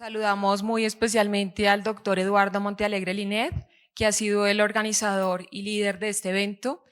Saludamos muy especialmente al doctor Eduardo Montealegre Linet, que ha sido el organizador y líder de este evento,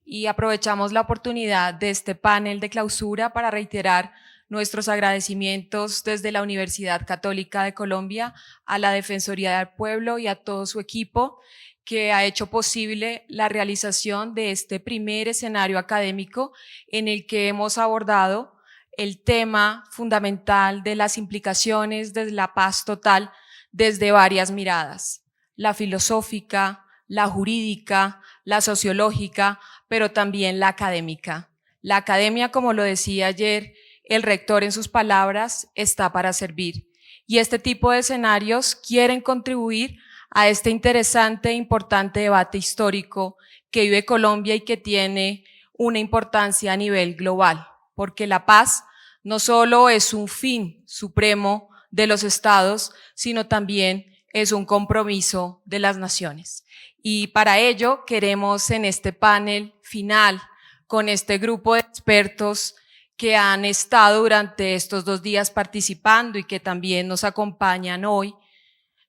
y aprovechamos la oportunidad de este panel de clausura para reiterar nuestros agradecimientos desde la Universidad Católica de Colombia a la Defensoría del Pueblo y a todo su equipo que ha hecho posible la realización de este primer escenario académico en el que hemos abordado el tema fundamental de las implicaciones de la paz total desde varias miradas, la filosófica, la jurídica, la sociológica, pero también la académica. La academia, como lo decía ayer el rector en sus palabras, está para servir. Y este tipo de escenarios quieren contribuir a este interesante e importante debate histórico que vive Colombia y que tiene una importancia a nivel global, porque la paz no solo es un fin supremo de los estados, sino también es un compromiso de las naciones. Y para ello queremos en este panel final, con este grupo de expertos que han estado durante estos 2 días participando y que también nos acompañan hoy,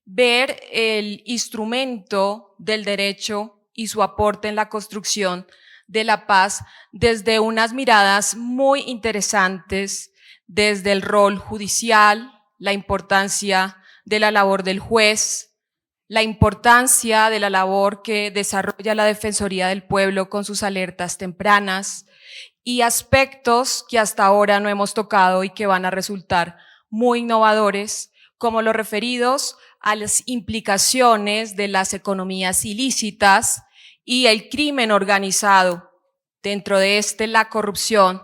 ver el instrumento del derecho y su aporte en la construcción de la paz desde unas miradas muy interesantes, desde el rol judicial, la importancia de la labor del juez, la importancia de la labor que desarrolla la Defensoría del Pueblo con sus alertas tempranas y aspectos que hasta ahora no hemos tocado y que van a resultar muy innovadores, como los referidos a las implicaciones de las economías ilícitas y el crimen organizado, dentro de la corrupción,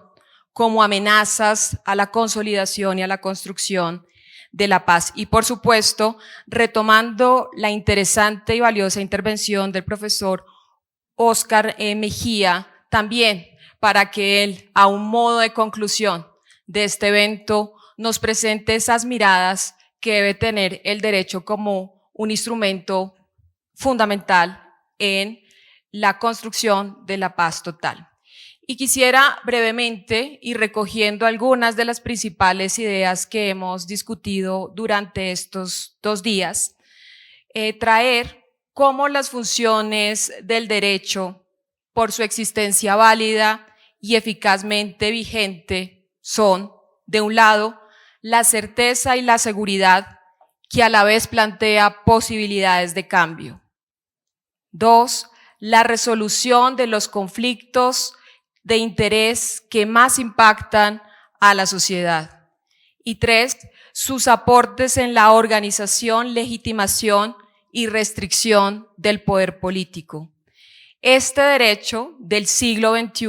como amenazas a la consolidación y a la construcción de la paz. Y por supuesto, retomando la interesante y valiosa intervención del profesor Óscar Mejía, también para que él, a un modo de conclusión de este evento, nos presente esas miradas que debe tener el derecho como un instrumento fundamental en la construcción de la paz total. Y quisiera brevemente, y recogiendo algunas de las principales ideas que hemos discutido durante estos 2 días, traer cómo las funciones del derecho, por su existencia válida y eficazmente vigente, son, de un lado, la certeza y la seguridad, que a la vez plantea posibilidades de cambio. 2, la resolución de los conflictos de interés que más impactan a la sociedad. Y 3, sus aportes en la organización, legitimación y restricción del poder político. Este derecho del siglo XXI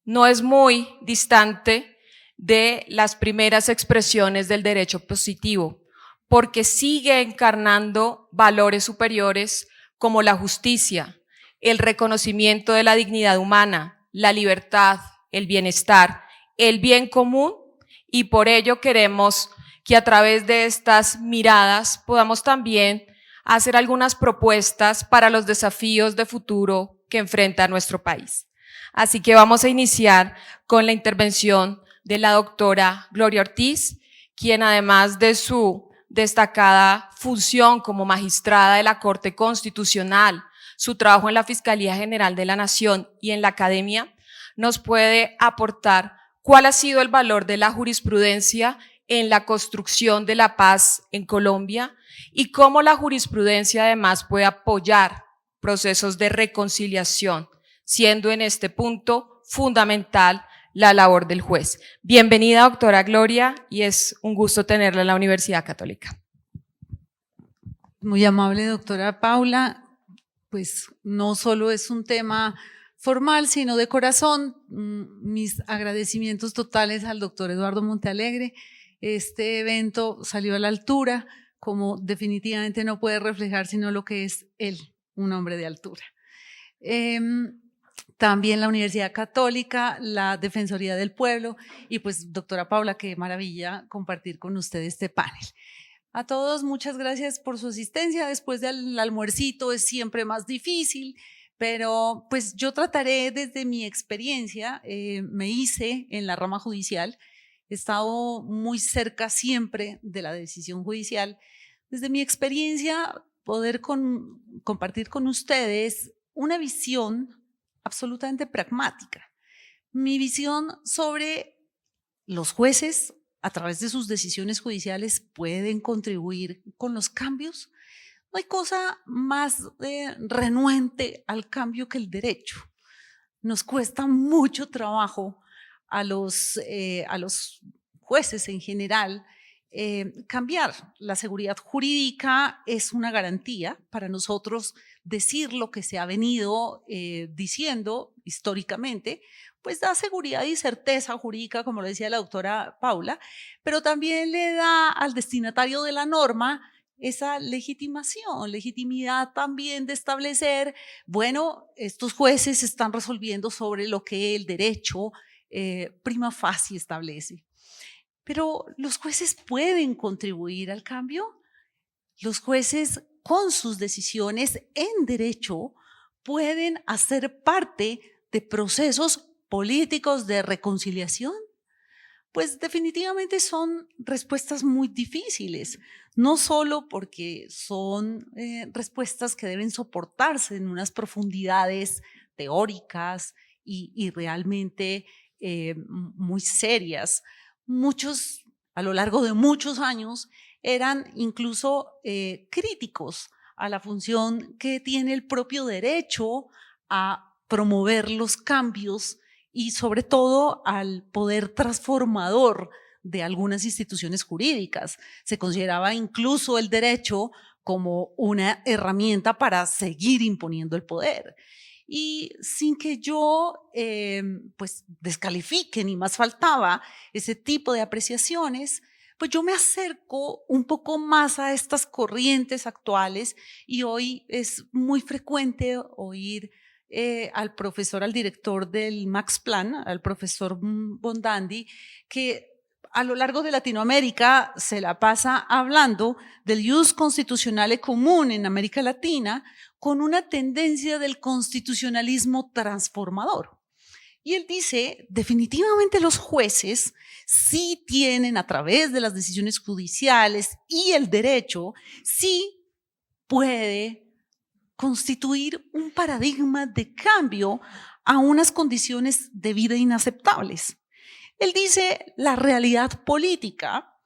no es muy distante de las primeras expresiones del derecho positivo, porque sigue encarnando valores superiores como la justicia, el reconocimiento de la dignidad humana, la libertad, el bienestar, el bien común, y por ello queremos que a través de estas miradas podamos también hacer algunas propuestas para los desafíos de futuro que enfrenta nuestro país. Así que vamos a iniciar con la intervención de la doctora Gloria Ortiz, quien además de su destacada función como magistrada de la Corte Constitucional, su trabajo en la Fiscalía General de la Nación y en la academia, nos puede aportar cuál ha sido el valor de la jurisprudencia en la construcción de la paz en Colombia y cómo la jurisprudencia además puede apoyar procesos de reconciliación, siendo en este punto fundamental la labor del juez. Bienvenida, doctora Gloria, y es un gusto tenerla en la Universidad Católica. Muy amable, doctora Paula. Pues no solo es un tema formal, sino de corazón. Mis agradecimientos totales al doctor Eduardo Montealegre. Este evento salió a la altura, como definitivamente no puede reflejar sino lo que es él, un hombre de altura. También la Universidad Católica, la Defensoría del Pueblo y pues doctora Paula, qué maravilla compartir con usted este panel. A todos muchas gracias por su asistencia. Después del almuercito es siempre más difícil, pero pues yo trataré desde mi experiencia, me hice en la rama judicial, he estado muy cerca siempre de la decisión judicial. Desde mi experiencia, poder compartir con ustedes una visión absolutamente pragmática. Mi visión sobre los jueces, a través de sus decisiones judiciales, pueden contribuir con los cambios. No hay cosa más renuente al cambio que el derecho. Nos cuesta mucho trabajo a los jueces en general cambiar. La seguridad jurídica es una garantía para nosotros. Decir lo que se ha venido diciendo históricamente, pues da seguridad y certeza jurídica, como lo decía la doctora Paula, pero también le da al destinatario de la norma esa legitimidad también de establecer, bueno, estos jueces están resolviendo sobre lo que el derecho prima facie establece. Pero los jueces pueden contribuir al cambio. Los jueces, con sus decisiones en derecho, pueden hacer parte de procesos políticos de reconciliación. Pues definitivamente son respuestas muy difíciles, no solo porque son respuestas que deben soportarse en unas profundidades teóricas y realmente muy serias. Muchos, a lo largo de muchos años, eran incluso críticos a la función que tiene el propio derecho a promover los cambios y sobre todo al poder transformador de algunas instituciones jurídicas. Se consideraba incluso el derecho como una herramienta para seguir imponiendo el poder. Y sin que yo pues descalifique, ni más faltaba, ese tipo de apreciaciones, pues yo me acerco un poco más a estas corrientes actuales y hoy es muy frecuente oír al profesor, al director del Max Planck, al profesor Bondandi, que a lo largo de Latinoamérica se la pasa hablando del ius constitucionale común en América Latina con una tendencia del constitucionalismo transformador. Y él dice, definitivamente los jueces sí tienen a través de las decisiones judiciales y el derecho, sí puede constituir un paradigma de cambio a unas condiciones de vida inaceptables. Él dice la realidad política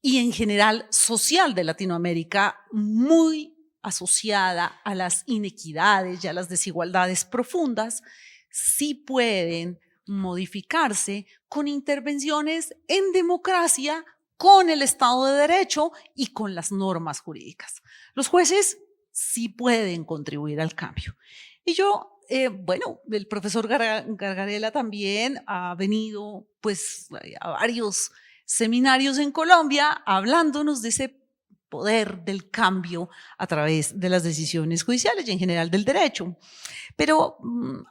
y en general social de Latinoamérica muy asociada a las inequidades y a las desigualdades profundas, sí pueden modificarse con intervenciones en democracia, con el Estado de Derecho y con las normas jurídicas. Los jueces sí pueden contribuir al cambio. Y yo, bueno, el profesor Gargarella también ha venido pues a varios seminarios en Colombia hablándonos de ese poder del cambio a través de las decisiones judiciales y en general del derecho. Pero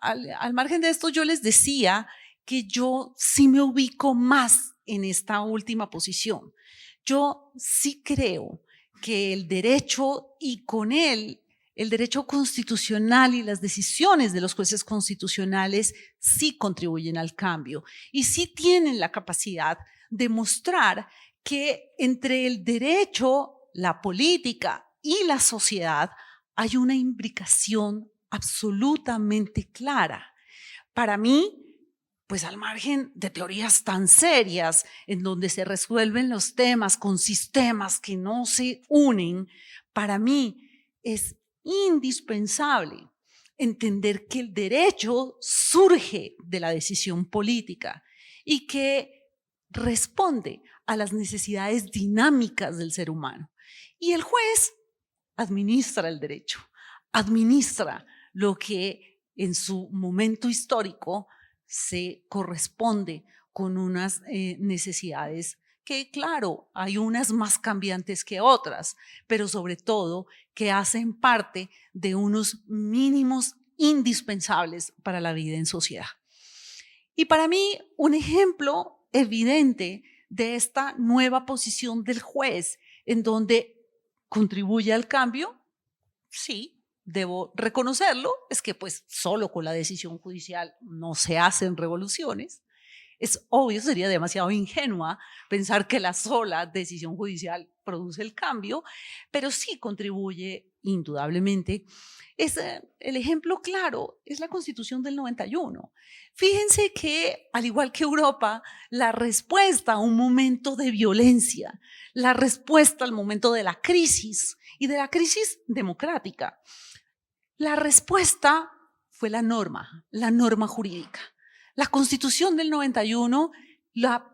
al margen de esto, yo les decía que yo sí me ubico más en esta última posición. Yo sí creo que el derecho y con él el derecho constitucional y las decisiones de los jueces constitucionales sí contribuyen al cambio y sí tienen la capacidad de mostrar que entre el derecho, la política y la sociedad hay una imbricación absolutamente clara. Para mí, pues al margen de teorías tan serias en donde se resuelven los temas con sistemas que no se unen, para mí es indispensable entender que el derecho surge de la decisión política y que responde a las necesidades dinámicas del ser humano. Y el juez administra el derecho, administra lo que en su momento histórico se corresponde con unas necesidades que, claro, hay unas más cambiantes que otras, pero sobre todo que hacen parte de unos mínimos indispensables para la vida en sociedad. Y para mí, un ejemplo evidente de esta nueva posición del juez, en donde contribuye al cambio, sí, debo reconocerlo, es que pues solo con la decisión judicial no se hacen revoluciones, Es obvio, sería demasiado ingenua pensar que la sola decisión judicial produce el cambio, pero sí contribuye indudablemente. El ejemplo claro es la Constitución del 91. Fíjense que, al igual que Europa, la respuesta a un momento de violencia, la respuesta al momento de la crisis y de la crisis democrática, la respuesta fue la norma jurídica. La Constitución del 91, la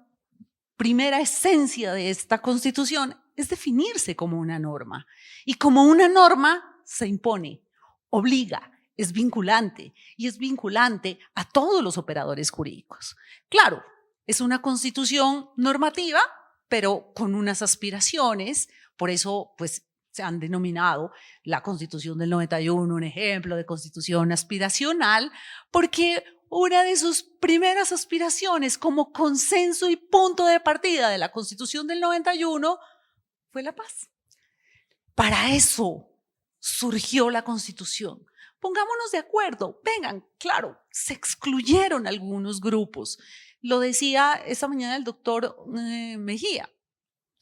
primera esencia de esta Constitución es definirse como una norma. Y como una norma se impone, obliga, es vinculante y es vinculante a todos los operadores jurídicos. Claro, es una Constitución normativa, pero con unas aspiraciones, por eso pues se han denominado la Constitución del 91 un ejemplo de constitución aspiracional, porque una de sus primeras aspiraciones como consenso y punto de partida de la Constitución del 91 fue la paz. Para eso surgió la Constitución. Pongámonos de acuerdo, vengan, claro, se excluyeron algunos grupos. Lo decía esta mañana el doctor Mejía.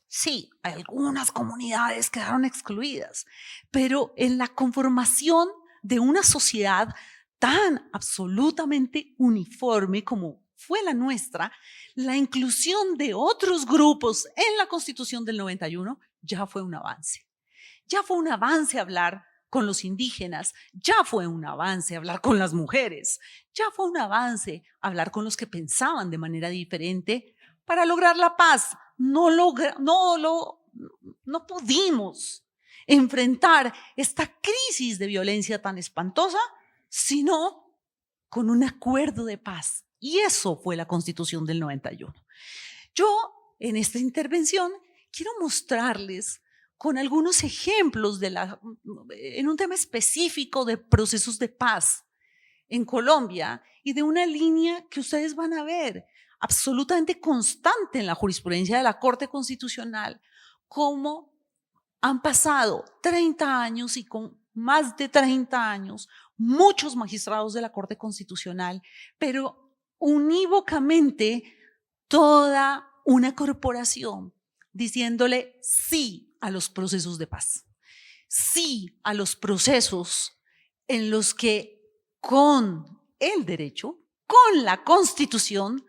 Sí, algunas comunidades quedaron excluidas, pero en la conformación de una sociedad tan absolutamente uniforme como fue la nuestra, la inclusión de otros grupos en la Constitución del 91 ya fue un avance. Ya fue un avance hablar con los indígenas, ya fue un avance hablar con las mujeres, ya fue un avance hablar con los que pensaban de manera diferente para lograr la paz. No pudimos enfrentar esta crisis de violencia tan espantosa, sino con un acuerdo de paz. Y eso fue la Constitución del 91. Yo, en esta intervención, quiero mostrarles con algunos ejemplos en un tema específico de procesos de paz en Colombia y de una línea que ustedes van a ver absolutamente constante en la jurisprudencia de la Corte Constitucional, cómo han pasado 30 años y con más de 30 años, muchos magistrados de la Corte Constitucional, pero unívocamente toda una corporación diciéndole sí a los procesos de paz, sí a los procesos en los que con el derecho, con la Constitución,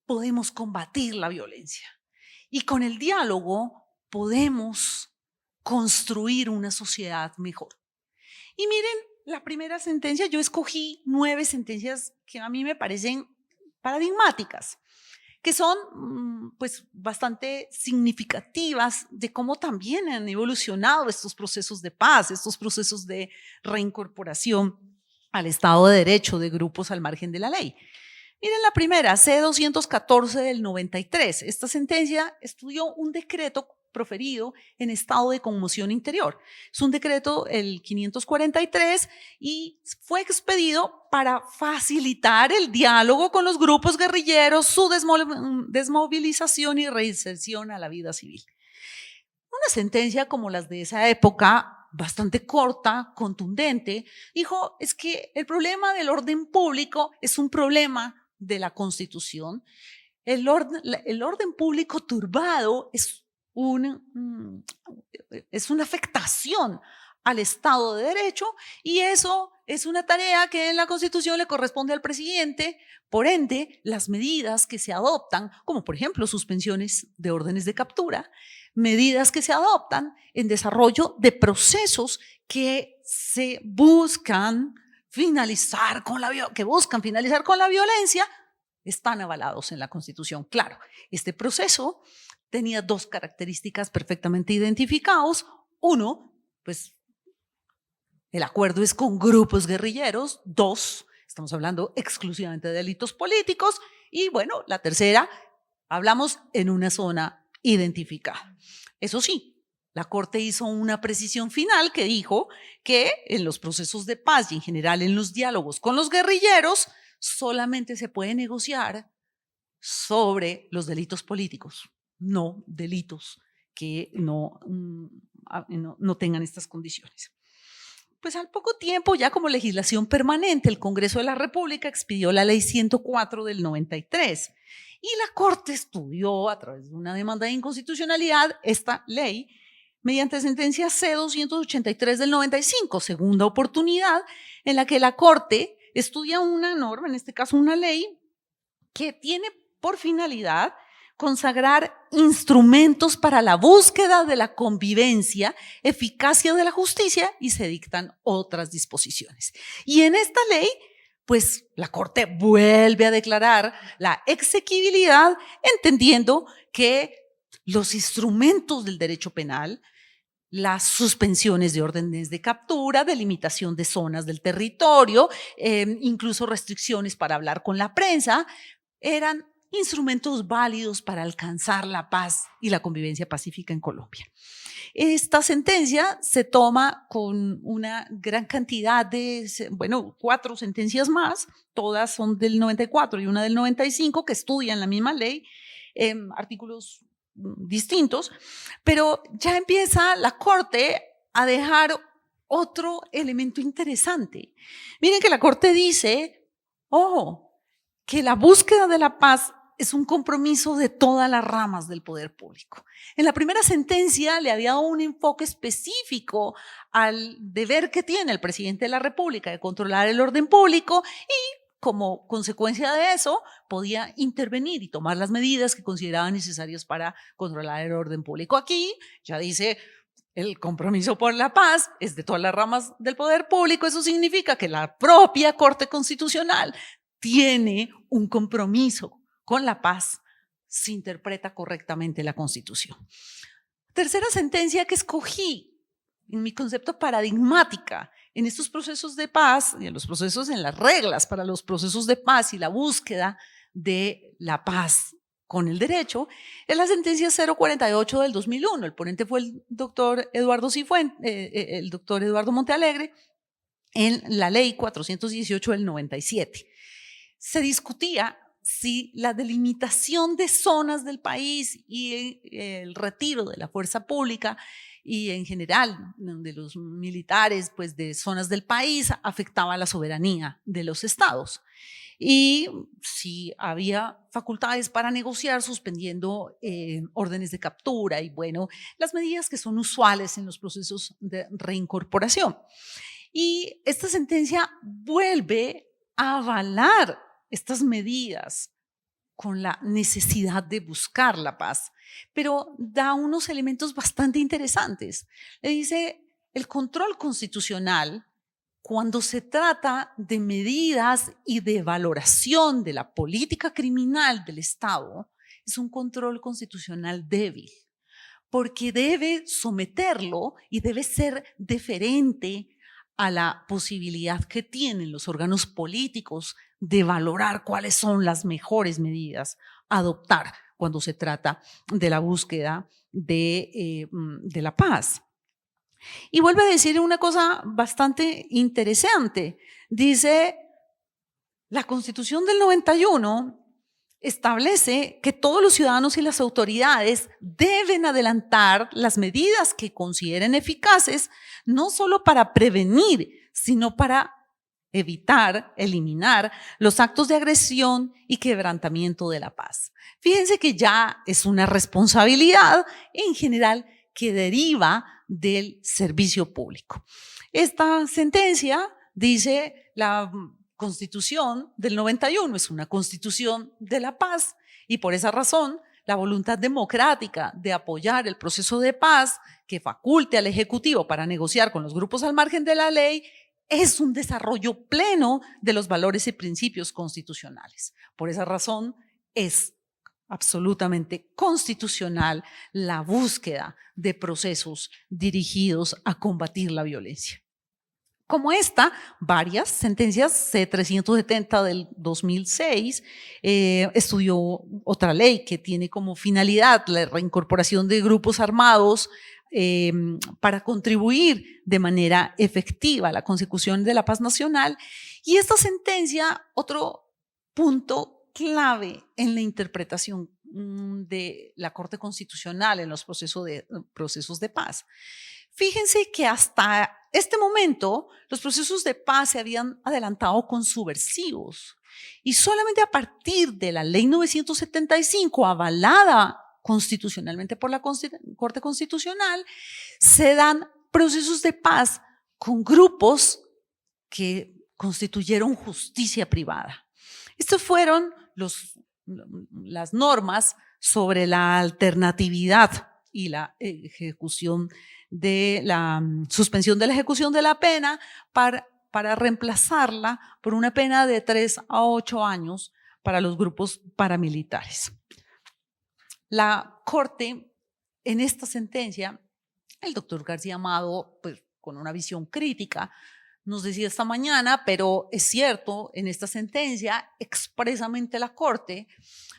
podemos combatir la violencia y con el diálogo podemos construir una sociedad mejor. Y miren, la primera sentencia, yo escogí 9 sentencias que a mí me parecen paradigmáticas, que son pues bastante significativas de cómo también han evolucionado estos procesos de paz, estos procesos de reincorporación al Estado de Derecho de grupos al margen de la ley. Miren la primera, C-214 del 93. Esta sentencia estudió un decreto proferido en estado de conmoción interior. Es un decreto, el 543, y fue expedido para facilitar el diálogo con los grupos guerrilleros, su desmovilización y reinserción a la vida civil. Una sentencia como las de esa época, bastante corta, contundente, dijo, es que el problema del orden público es un problema de la Constitución. El orden público turbado es una afectación al Estado de Derecho y eso es una tarea que en la Constitución le corresponde al presidente. Por ende, las medidas que se adoptan, como por ejemplo suspensiones de órdenes de captura, medidas que se adoptan en desarrollo de procesos que buscan finalizar con la violencia, están avalados en la Constitución. Claro, este proceso tenía 2 características perfectamente identificados. Uno, pues el acuerdo es con grupos guerrilleros. 2, estamos hablando exclusivamente de delitos políticos. Y bueno, la tercera, hablamos en una zona identificada. Eso sí, la Corte hizo una precisión final que dijo que en los procesos de paz y en general en los diálogos con los guerrilleros solamente se puede negociar sobre los delitos políticos, no delitos que no tengan estas condiciones. Pues al poco tiempo, ya como legislación permanente, el Congreso de la República expidió la Ley 104 del 93 Y la Corte estudió a través de una demanda de inconstitucionalidad esta ley mediante sentencia C-283 del 95, segunda oportunidad en la que la Corte estudia una norma, en este caso una ley, que tiene por finalidad consagrar instrumentos para la búsqueda de la convivencia, eficacia de la justicia, y se dictan otras disposiciones. Y en esta ley, pues la Corte vuelve a declarar la exequibilidad, entendiendo que los instrumentos del derecho penal, las suspensiones de órdenes de captura, delimitación de zonas del territorio, incluso restricciones para hablar con la prensa, eran instrumentos válidos para alcanzar la paz y la convivencia pacífica en Colombia. Esta sentencia se toma con una gran cantidad de, 4 sentencias más, todas son del 94 y una del 95, que estudian la misma ley, artículos distintos, pero ya empieza la Corte a dejar otro elemento interesante. Miren que la Corte dice, ojo, que la búsqueda de la paz es un compromiso de todas las ramas del poder público. En la primera sentencia le había dado un enfoque específico al deber que tiene el presidente de la República de controlar el orden público y como consecuencia de eso podía intervenir y tomar las medidas que consideraba necesarias para controlar el orden público. Aquí ya dice, el compromiso por la paz es de todas las ramas del poder público. Eso significa que la propia Corte Constitucional tiene un compromiso con la paz, se interpreta correctamente la Constitución. Tercera sentencia que escogí en mi concepto paradigmática en estos procesos de paz y en los procesos, en las reglas para los procesos de paz y la búsqueda de la paz con el derecho, es la sentencia 048 del 2001. El ponente fue el doctor Eduardo Montealegre en la ley 418 del 97. Se discutía si la delimitación de zonas del país y el retiro de la fuerza pública y en general de los militares pues de zonas del país afectaba la soberanía de los estados y si había facultades para negociar suspendiendo órdenes de captura y las medidas que son usuales en los procesos de reincorporación. Y esta sentencia vuelve a avalar estas medidas con la necesidad de buscar la paz, pero da unos elementos bastante interesantes. Le dice, el control constitucional, cuando se trata de medidas y de valoración de la política criminal del Estado, es un control constitucional débil, porque debe someterlo y debe ser deferente a la posibilidad que tienen los órganos políticos de valorar cuáles son las mejores medidas a adoptar cuando se trata de la búsqueda de la paz. Y vuelve a decir una cosa bastante interesante. Dice, la Constitución del 91 establece que todos los ciudadanos y las autoridades deben adelantar las medidas que consideren eficaces, no solo para prevenir, sino para evitar, eliminar los actos de agresión y quebrantamiento de la paz. Fíjense que ya es una responsabilidad en general que deriva del servicio público. Esta sentencia dice, la Constitución del 91 es una constitución de la paz y por esa razón la voluntad democrática de apoyar el proceso de paz que faculte al Ejecutivo para negociar con los grupos al margen de la ley es un desarrollo pleno de los valores y principios constitucionales. Por esa razón es absolutamente constitucional la búsqueda de procesos dirigidos a combatir la violencia. Como esta, varias sentencias, C-370 del 2006, estudió otra ley que tiene como finalidad la reincorporación de grupos armados para contribuir de manera efectiva a la consecución de la paz nacional. Y esta sentencia, otro punto clave en la interpretación de la Corte Constitucional en los procesos de paz. Fíjense que hasta este momento los procesos de paz se habían adelantado con subversivos, Y solamente a partir de la Ley 975, avalada constitucionalmente por la Corte Constitucional, se dan procesos de paz con grupos que constituyeron justicia privada. Estas fueron las normas sobre la alternatividad y la ejecución de la suspensión de la ejecución de la pena para reemplazarla por una pena de 3 a 8 años para los grupos paramilitares. La Corte, en esta sentencia, el doctor García Amado, pues, con una visión crítica, nos decía esta mañana, pero es cierto, en esta sentencia, expresamente la Corte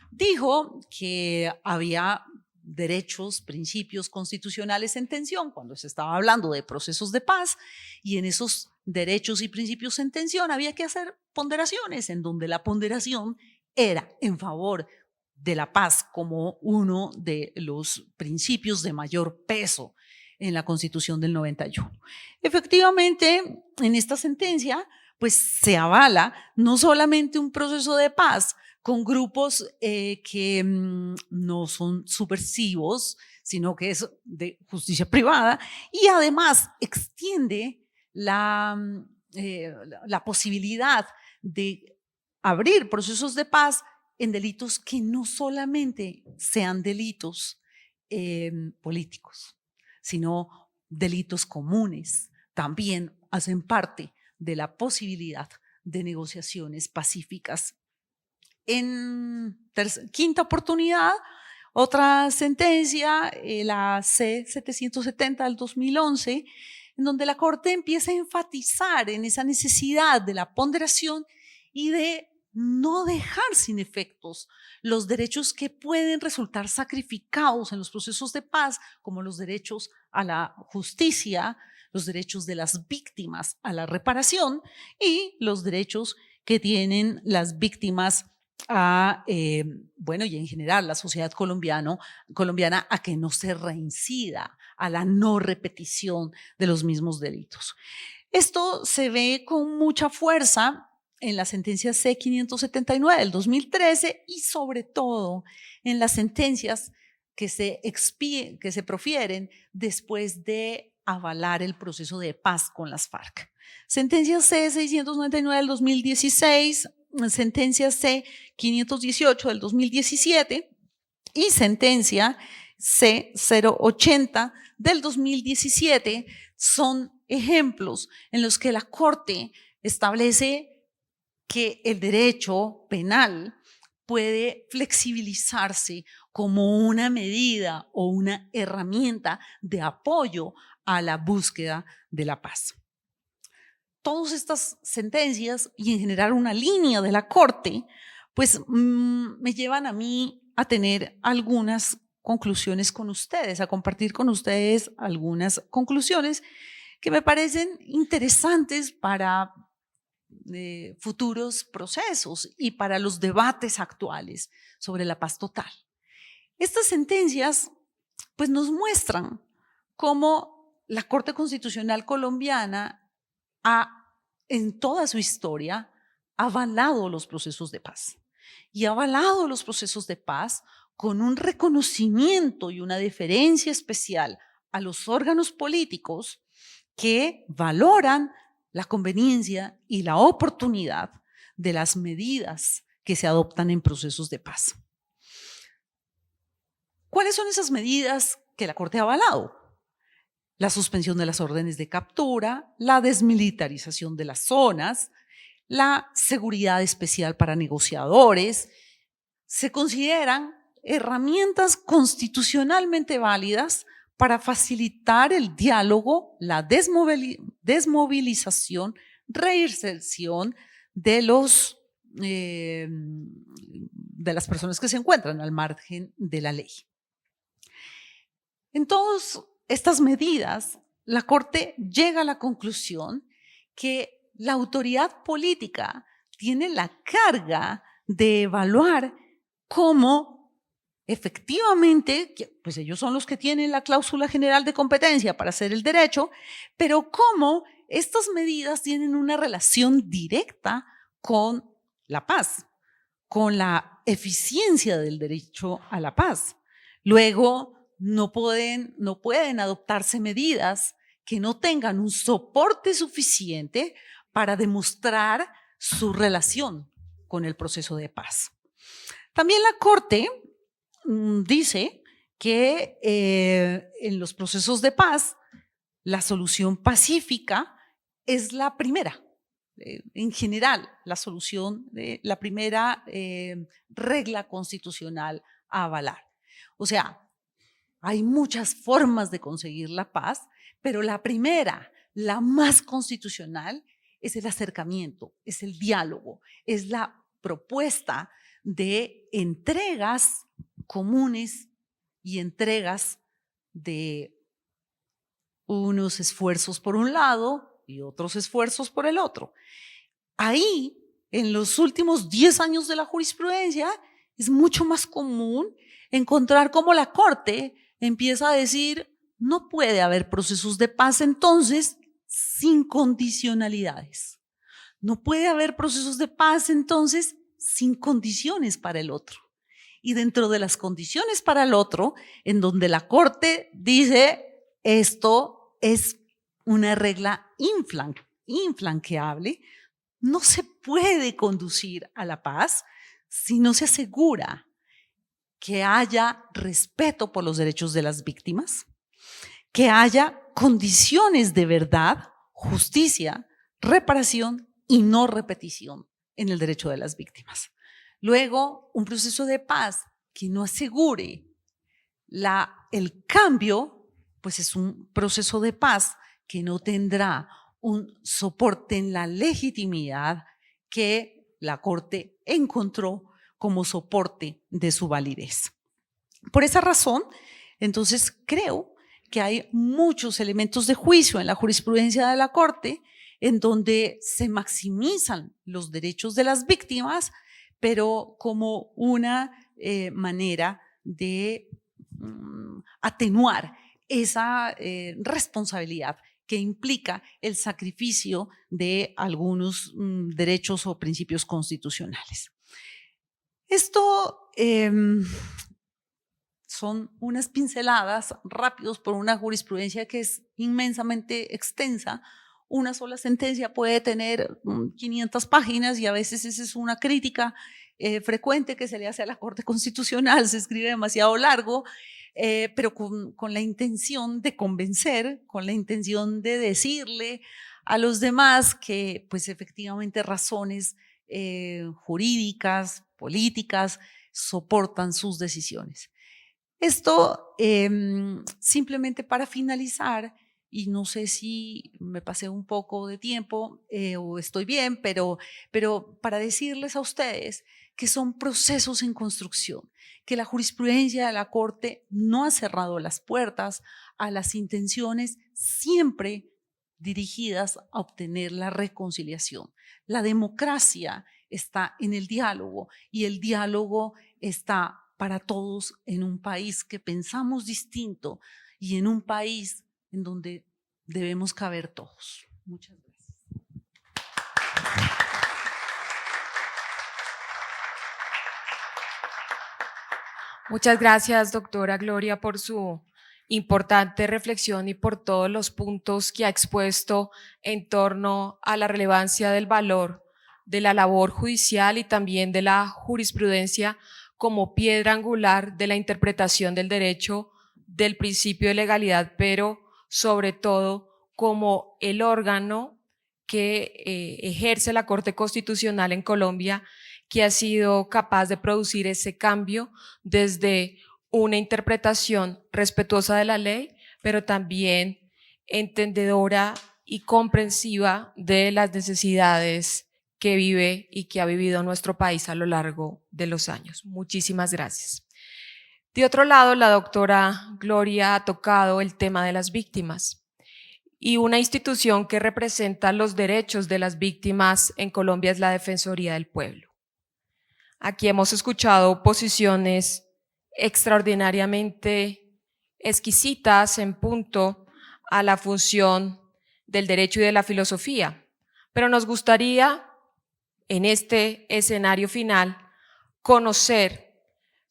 dijo que había derechos, principios constitucionales en tensión cuando se estaba hablando de procesos de paz, y en esos derechos y principios en tensión había que hacer ponderaciones, en donde la ponderación era en favor de la paz como uno de los principios de mayor peso en la Constitución del 91. Efectivamente, en esta sentencia, pues se avala no solamente un proceso de paz con grupos que no son subversivos, sino que es de justicia privada, y además extiende la posibilidad de abrir procesos de paz en delitos que no solamente sean delitos políticos, sino delitos comunes. También hacen parte de la posibilidad de negociaciones pacíficas. En quinta oportunidad, otra sentencia, la C-770 del 2011, en donde la Corte empieza a enfatizar en esa necesidad de la ponderación y de no dejar sin efectos los derechos que pueden resultar sacrificados en los procesos de paz, como los derechos a la justicia, los derechos de las víctimas a la reparación y los derechos que tienen las víctimas a, bueno, y en general la sociedad colombiana a que no se reincida, a la no repetición de los mismos delitos. Esto se ve con mucha fuerza en la sentencia C-579 del 2013 y sobre todo en las sentencias que se profieren después de avalar el proceso de paz con las FARC. Sentencia C-699 del 2016, sentencia C-518 del 2017 y sentencia C-080 del 2017 son ejemplos en los que la Corte establece que el derecho penal puede flexibilizarse como una medida o una herramienta de apoyo a la búsqueda de la paz. Todas estas sentencias y en general una línea de la Corte, pues me llevan a mí a tener algunas conclusiones con ustedes, a compartir con ustedes algunas conclusiones que me parecen interesantes para futuros procesos y para los debates actuales sobre la paz total. Estas sentencias pues nos muestran cómo la Corte Constitucional colombiana en toda su historia ha avalado los procesos de paz y ha avalado los procesos de paz con un reconocimiento y una deferencia especial a los órganos políticos que valoran la conveniencia y la oportunidad de las medidas que se adoptan en procesos de paz. ¿Cuáles son esas medidas que la Corte ha avalado? La suspensión de las órdenes de captura, la desmilitarización de las zonas, la seguridad especial para negociadores, se consideran herramientas constitucionalmente válidas para facilitar el diálogo, la desmovilización, reinserción de las personas que se encuentran al margen de la ley. En todas estas medidas, la Corte llega a la conclusión que la autoridad política tiene la carga de evaluar cómo efectivamente, pues ellos son los que tienen la cláusula general de competencia para hacer el derecho, pero cómo estas medidas tienen una relación directa con la paz, con la eficiencia del derecho a la paz. Luego, no pueden adoptarse medidas que no tengan un soporte suficiente para demostrar su relación con el proceso de paz. También la Corte dice que en los procesos de paz la solución pacífica es la primera. En general, la primera regla constitucional a avalar. O sea, hay muchas formas de conseguir la paz, pero la primera, la más constitucional, es el acercamiento, es el diálogo, es la propuesta de entregas comunes y entregas de unos esfuerzos por un lado y otros esfuerzos por el otro. Ahí, en los últimos 10 años de la jurisprudencia, es mucho más común encontrar cómo la Corte empieza a decir, no puede haber procesos de paz entonces sin condicionalidades. No puede haber procesos de paz entonces sin condiciones para el otro. Y dentro de las condiciones para el otro, en donde la Corte dice, esto es una regla infranqueable, no se puede conducir a la paz si no se asegura que haya respeto por los derechos de las víctimas, que haya condiciones de verdad, justicia, reparación y no repetición en el derecho de las víctimas. Luego, un proceso de paz que no asegure el cambio, pues es un proceso de paz que no tendrá un soporte en la legitimidad que la Corte encontró como soporte de su validez. Por esa razón, entonces creo que hay muchos elementos de juicio en la jurisprudencia de la Corte en donde se maximizan los derechos de las víctimas, pero como una manera de atenuar esa responsabilidad que implica el sacrificio de algunos derechos o principios constitucionales. Esto son unas pinceladas rápidos por una jurisprudencia que es inmensamente extensa. Una sola sentencia puede tener 500 páginas y a veces esa es una crítica frecuente que se le hace a la Corte Constitucional, se escribe demasiado largo, pero con la intención de convencer, con la intención de decirle a los demás que pues efectivamente razones jurídicas, políticas, soportan sus decisiones. Esto simplemente para finalizar, y no sé si me pasé un poco de tiempo o estoy bien, pero para decirles a ustedes que son procesos en construcción, que la jurisprudencia de la Corte no ha cerrado las puertas a las intenciones siempre dirigidas a obtener la reconciliación. La democracia está en el diálogo y el diálogo está para todos en un país que pensamos distinto y en un país en donde debemos caber todos. Muchas gracias. Muchas gracias, doctora Gloria, por su importante reflexión y por todos los puntos que ha expuesto en torno a la relevancia del valor de la labor judicial y también de la jurisprudencia como piedra angular de la interpretación del derecho, del principio de legalidad, pero sobre todo como el órgano que ejerce la Corte Constitucional en Colombia, que ha sido capaz de producir ese cambio desde una interpretación respetuosa de la ley, pero también entendedora y comprensiva de las necesidades que vive y que ha vivido nuestro país a lo largo de los años. Muchísimas gracias. De otro lado, la doctora Gloria ha tocado el tema de las víctimas y una institución que representa los derechos de las víctimas en Colombia es la Defensoría del Pueblo. Aquí hemos escuchado posiciones extraordinariamente exquisitas en punto a la función del derecho y de la filosofía, pero nos gustaría en este escenario final, conocer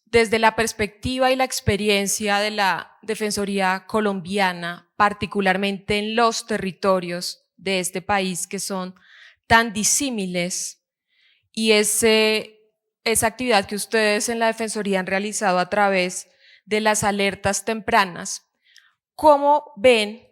desde la perspectiva y la experiencia de la Defensoría colombiana, particularmente en los territorios de este país que son tan disímiles, y esa actividad que ustedes en la Defensoría han realizado a través de las alertas tempranas, ¿cómo ven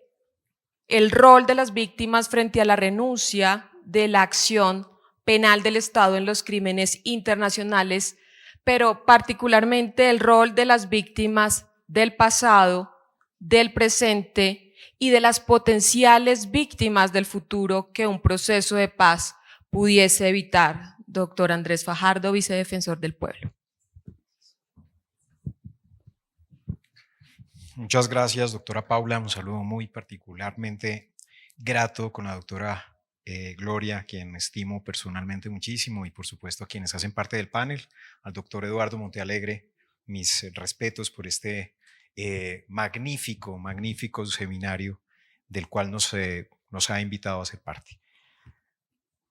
el rol de las víctimas frente a la renuncia de la acción penal del Estado en los crímenes internacionales, pero particularmente el rol de las víctimas del pasado, del presente y de las potenciales víctimas del futuro que un proceso de paz pudiese evitar? Doctor Andrés Fajardo, vicedefensor del pueblo. Muchas gracias, doctora Paula. Un saludo muy particularmente grato con la doctora Gloria, quien estimo personalmente muchísimo, y por supuesto a quienes hacen parte del panel, al doctor Eduardo Montealegre, mis respetos por este magnífico seminario del cual nos ha invitado a ser parte.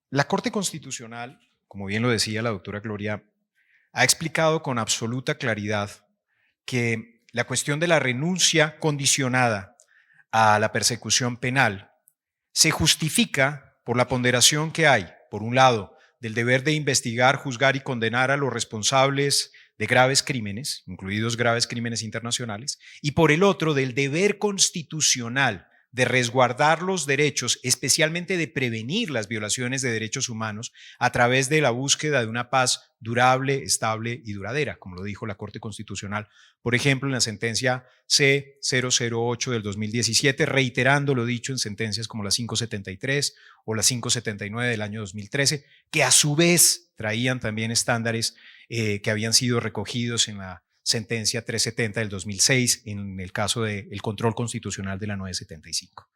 La Corte Constitucional, como bien lo decía la doctora Gloria, ha explicado con absoluta claridad que la cuestión de la renuncia condicionada a la persecución penal se justifica por la ponderación que hay, por un lado, del deber de investigar, juzgar y condenar a los responsables de graves crímenes, incluidos graves crímenes internacionales, y por el otro, del deber constitucional de resguardar los derechos, especialmente de prevenir las violaciones de derechos humanos a través de la búsqueda de una paz durable, estable y duradera, como lo dijo la Corte Constitucional, por ejemplo, en la sentencia C-008 del 2017, reiterando lo dicho en sentencias como la 573 o la 579 del año 2013, que a su vez traían también estándares que habían sido recogidos en la sentencia 370 del 2006 en el caso del control constitucional de la 975.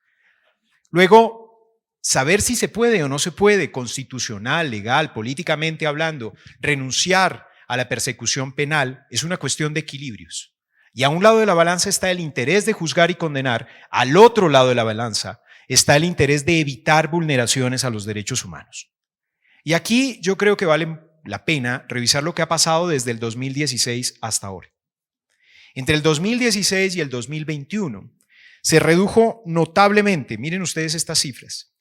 Luego, saber si se puede o no se puede, constitucional, legal, políticamente hablando, renunciar a la persecución penal es una cuestión de equilibrios. Y a un lado de la balanza está el interés de juzgar y condenar, al otro lado de la balanza está el interés de evitar vulneraciones a los derechos humanos. Y aquí yo creo que vale la pena revisar lo que ha pasado desde el 2016 hasta ahora. Entre el 2016 y el 2021 se redujo notablemente, miren ustedes estas cifras,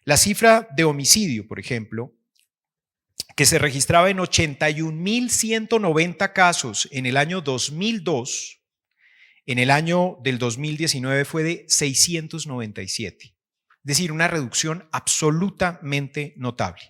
la cifra de homicidio, por ejemplo, que se registraba en 81.190 casos en el año 2002, en el año del 2019 fue de 697, es decir, una reducción absolutamente notable.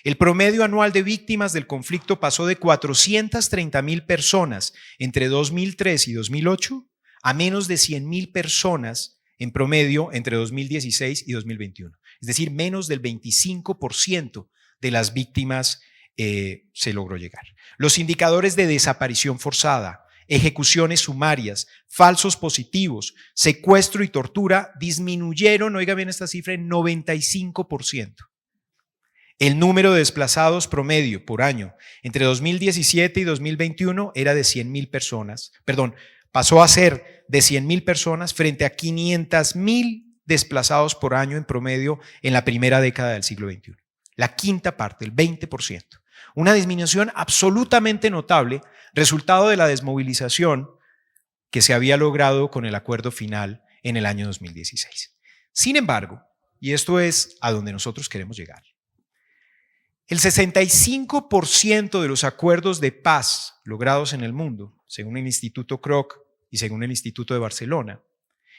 El promedio anual de víctimas del conflicto pasó de 430.000 personas entre 2003 y 2008 a menos de 100.000 personas en promedio entre 2016 y 2021. Es decir, menos del 25% de las víctimas se logró llegar. Los indicadores de desaparición forzada, ejecuciones sumarias, falsos positivos, secuestro y tortura disminuyeron, oiga bien esta cifra, en 95%. El número de desplazados promedio por año entre 2017 y 2021 era de 100.000 personas, pasó a ser de 100.000 personas frente a 500.000 desplazados por año en promedio en la primera década del siglo XXI. La quinta parte, el 20%. Una disminución absolutamente notable, resultado de la desmovilización que se había logrado con el acuerdo final en el año 2016. Sin embargo, y esto es a donde nosotros queremos llegar, el 65% de los acuerdos de paz logrados en el mundo, según el Instituto Kroc y según el Instituto de Barcelona,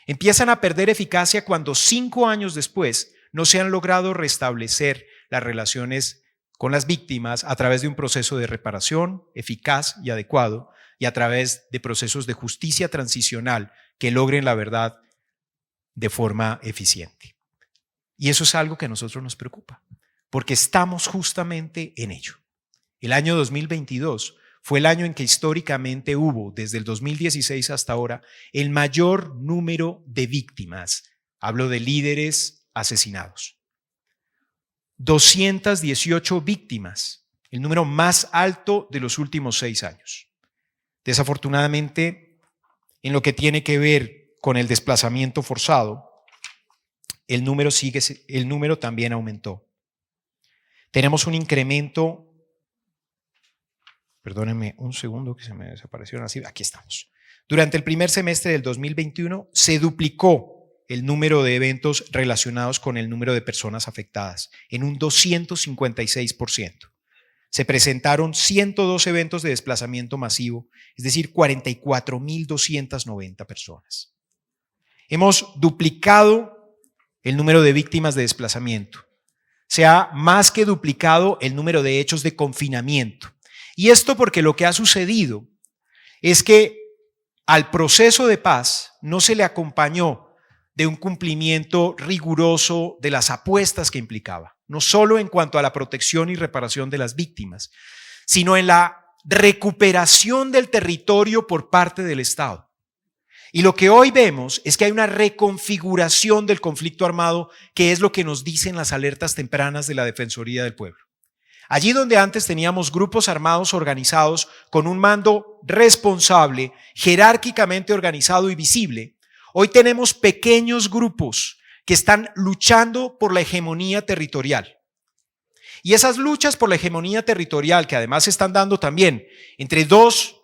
empiezan a perder eficacia cuando 5 años después no se han logrado restablecer las relaciones con las víctimas a través de un proceso de reparación eficaz y adecuado y a través de procesos de justicia transicional que logren la verdad de forma eficiente. Y eso es algo que a nosotros nos preocupa, porque estamos justamente en ello. El año 2022 fue el año en que históricamente hubo, desde el 2016 hasta ahora, el mayor número de víctimas. Hablo de líderes asesinados. 218 víctimas, el número más alto de los últimos 6 años. Desafortunadamente, en lo que tiene que ver con el desplazamiento forzado, el número también aumentó. Tenemos un incremento, perdónenme un segundo que se me desaparecieron así, aquí estamos. Durante el primer semestre del 2021 se duplicó el número de eventos relacionados con el número de personas afectadas en un 256%. Se presentaron 102 eventos de desplazamiento masivo, es decir, 44.290 personas. Hemos duplicado el número de víctimas de desplazamiento. Se ha más que duplicado el número de hechos de confinamiento. Y esto porque lo que ha sucedido es que al proceso de paz no se le acompañó de un cumplimiento riguroso de las apuestas que implicaba, no solo en cuanto a la protección y reparación de las víctimas, sino en la recuperación del territorio por parte del Estado. Y lo que hoy vemos es que hay una reconfiguración del conflicto armado, que es lo que nos dicen las alertas tempranas de la Defensoría del Pueblo. Allí donde antes teníamos grupos armados organizados con un mando responsable, jerárquicamente organizado y visible, hoy tenemos pequeños grupos que están luchando por la hegemonía territorial. Y esas luchas por la hegemonía territorial, que además se están dando también entre dos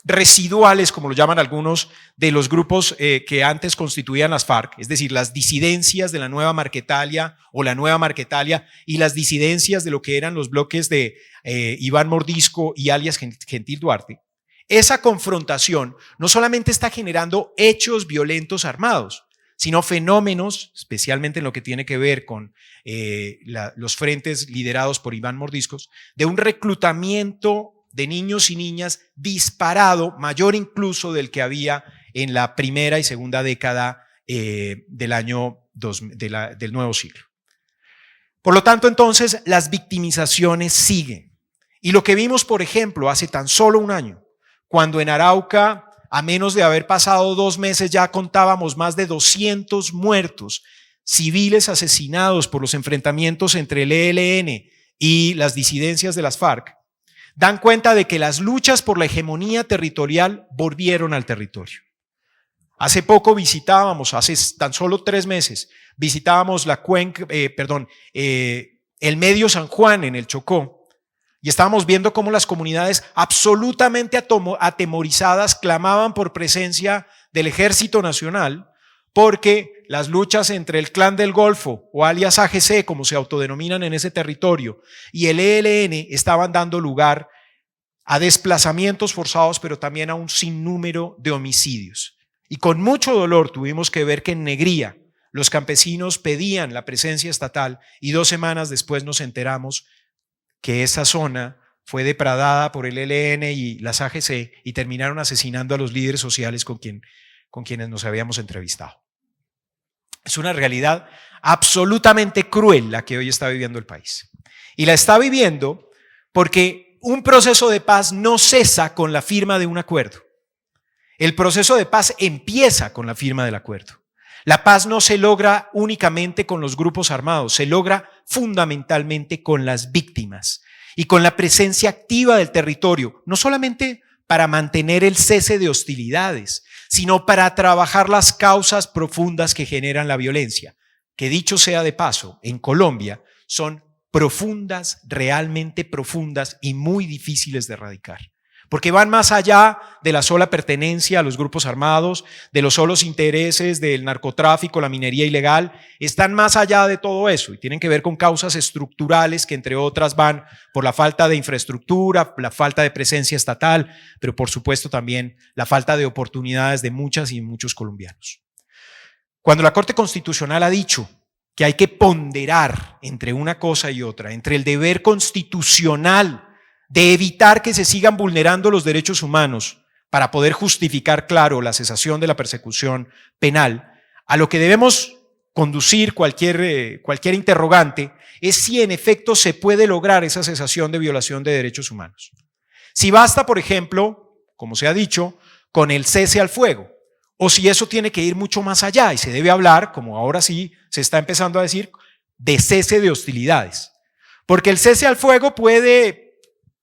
residuales, como lo llaman algunos, de los grupos que antes constituían las FARC, es decir, las disidencias de la Nueva Marquetalia o la Nueva Marquetalia y las disidencias de lo que eran los bloques de Iván Mordisco y alias Gentil Duarte. Esa confrontación no solamente está generando hechos violentos armados, sino fenómenos, especialmente en lo que tiene que ver con los frentes liderados por Iván Mordiscos, de un reclutamiento de niños y niñas disparado, mayor incluso del que había en la primera y segunda década del año del nuevo siglo. Por lo tanto, entonces, las victimizaciones siguen. Y lo que vimos, por ejemplo, hace tan solo un año, cuando en Arauca, a menos de haber pasado 2 meses, ya contábamos más de 200 muertos, civiles asesinados por los enfrentamientos entre el ELN y las disidencias de las FARC, dan cuenta de que las luchas por la hegemonía territorial volvieron al territorio. Hace poco visitábamos, hace tan solo 3 meses, visitábamos el Medio San Juan en el Chocó, y estábamos viendo cómo las comunidades absolutamente atemorizadas clamaban por presencia del Ejército Nacional, porque las luchas entre el Clan del Golfo, o alias AGC, como se autodenominan en ese territorio, y el ELN estaban dando lugar a desplazamientos forzados, pero también a un sinnúmero de homicidios. Y con mucho dolor tuvimos que ver que en Negría los campesinos pedían la presencia estatal, y 2 semanas después nos enteramos que esa zona fue depredada por el ELN y las AGC y terminaron asesinando a los líderes sociales con quienes nos habíamos entrevistado. Es una realidad absolutamente cruel la que hoy está viviendo el país. Y la está viviendo porque un proceso de paz no cesa con la firma de un acuerdo. El proceso de paz empieza con la firma del acuerdo. La paz no se logra únicamente con los grupos armados, se logra fundamentalmente con las víctimas y con la presencia activa del territorio, no solamente para mantener el cese de hostilidades, sino para trabajar las causas profundas que generan la violencia, que dicho sea de paso, en Colombia son profundas, realmente profundas y muy difíciles de erradicar. Porque van más allá de la sola pertenencia a los grupos armados, de los solos intereses del narcotráfico, la minería ilegal, están más allá de todo eso y tienen que ver con causas estructurales que entre otras van por la falta de infraestructura, la falta de presencia estatal, pero por supuesto también la falta de oportunidades de muchas y muchos colombianos. Cuando la Corte Constitucional ha dicho que hay que ponderar entre una cosa y otra, entre el deber constitucional de evitar que se sigan vulnerando los derechos humanos para poder justificar, claro, la cesación de la persecución penal, a lo que debemos conducir cualquier interrogante es si en efecto se puede lograr esa cesación de violación de derechos humanos. Si basta, por ejemplo, como se ha dicho, con el cese al fuego, o si eso tiene que ir mucho más allá y se debe hablar, como ahora sí se está empezando a decir, de cese de hostilidades. Porque el cese al fuego puede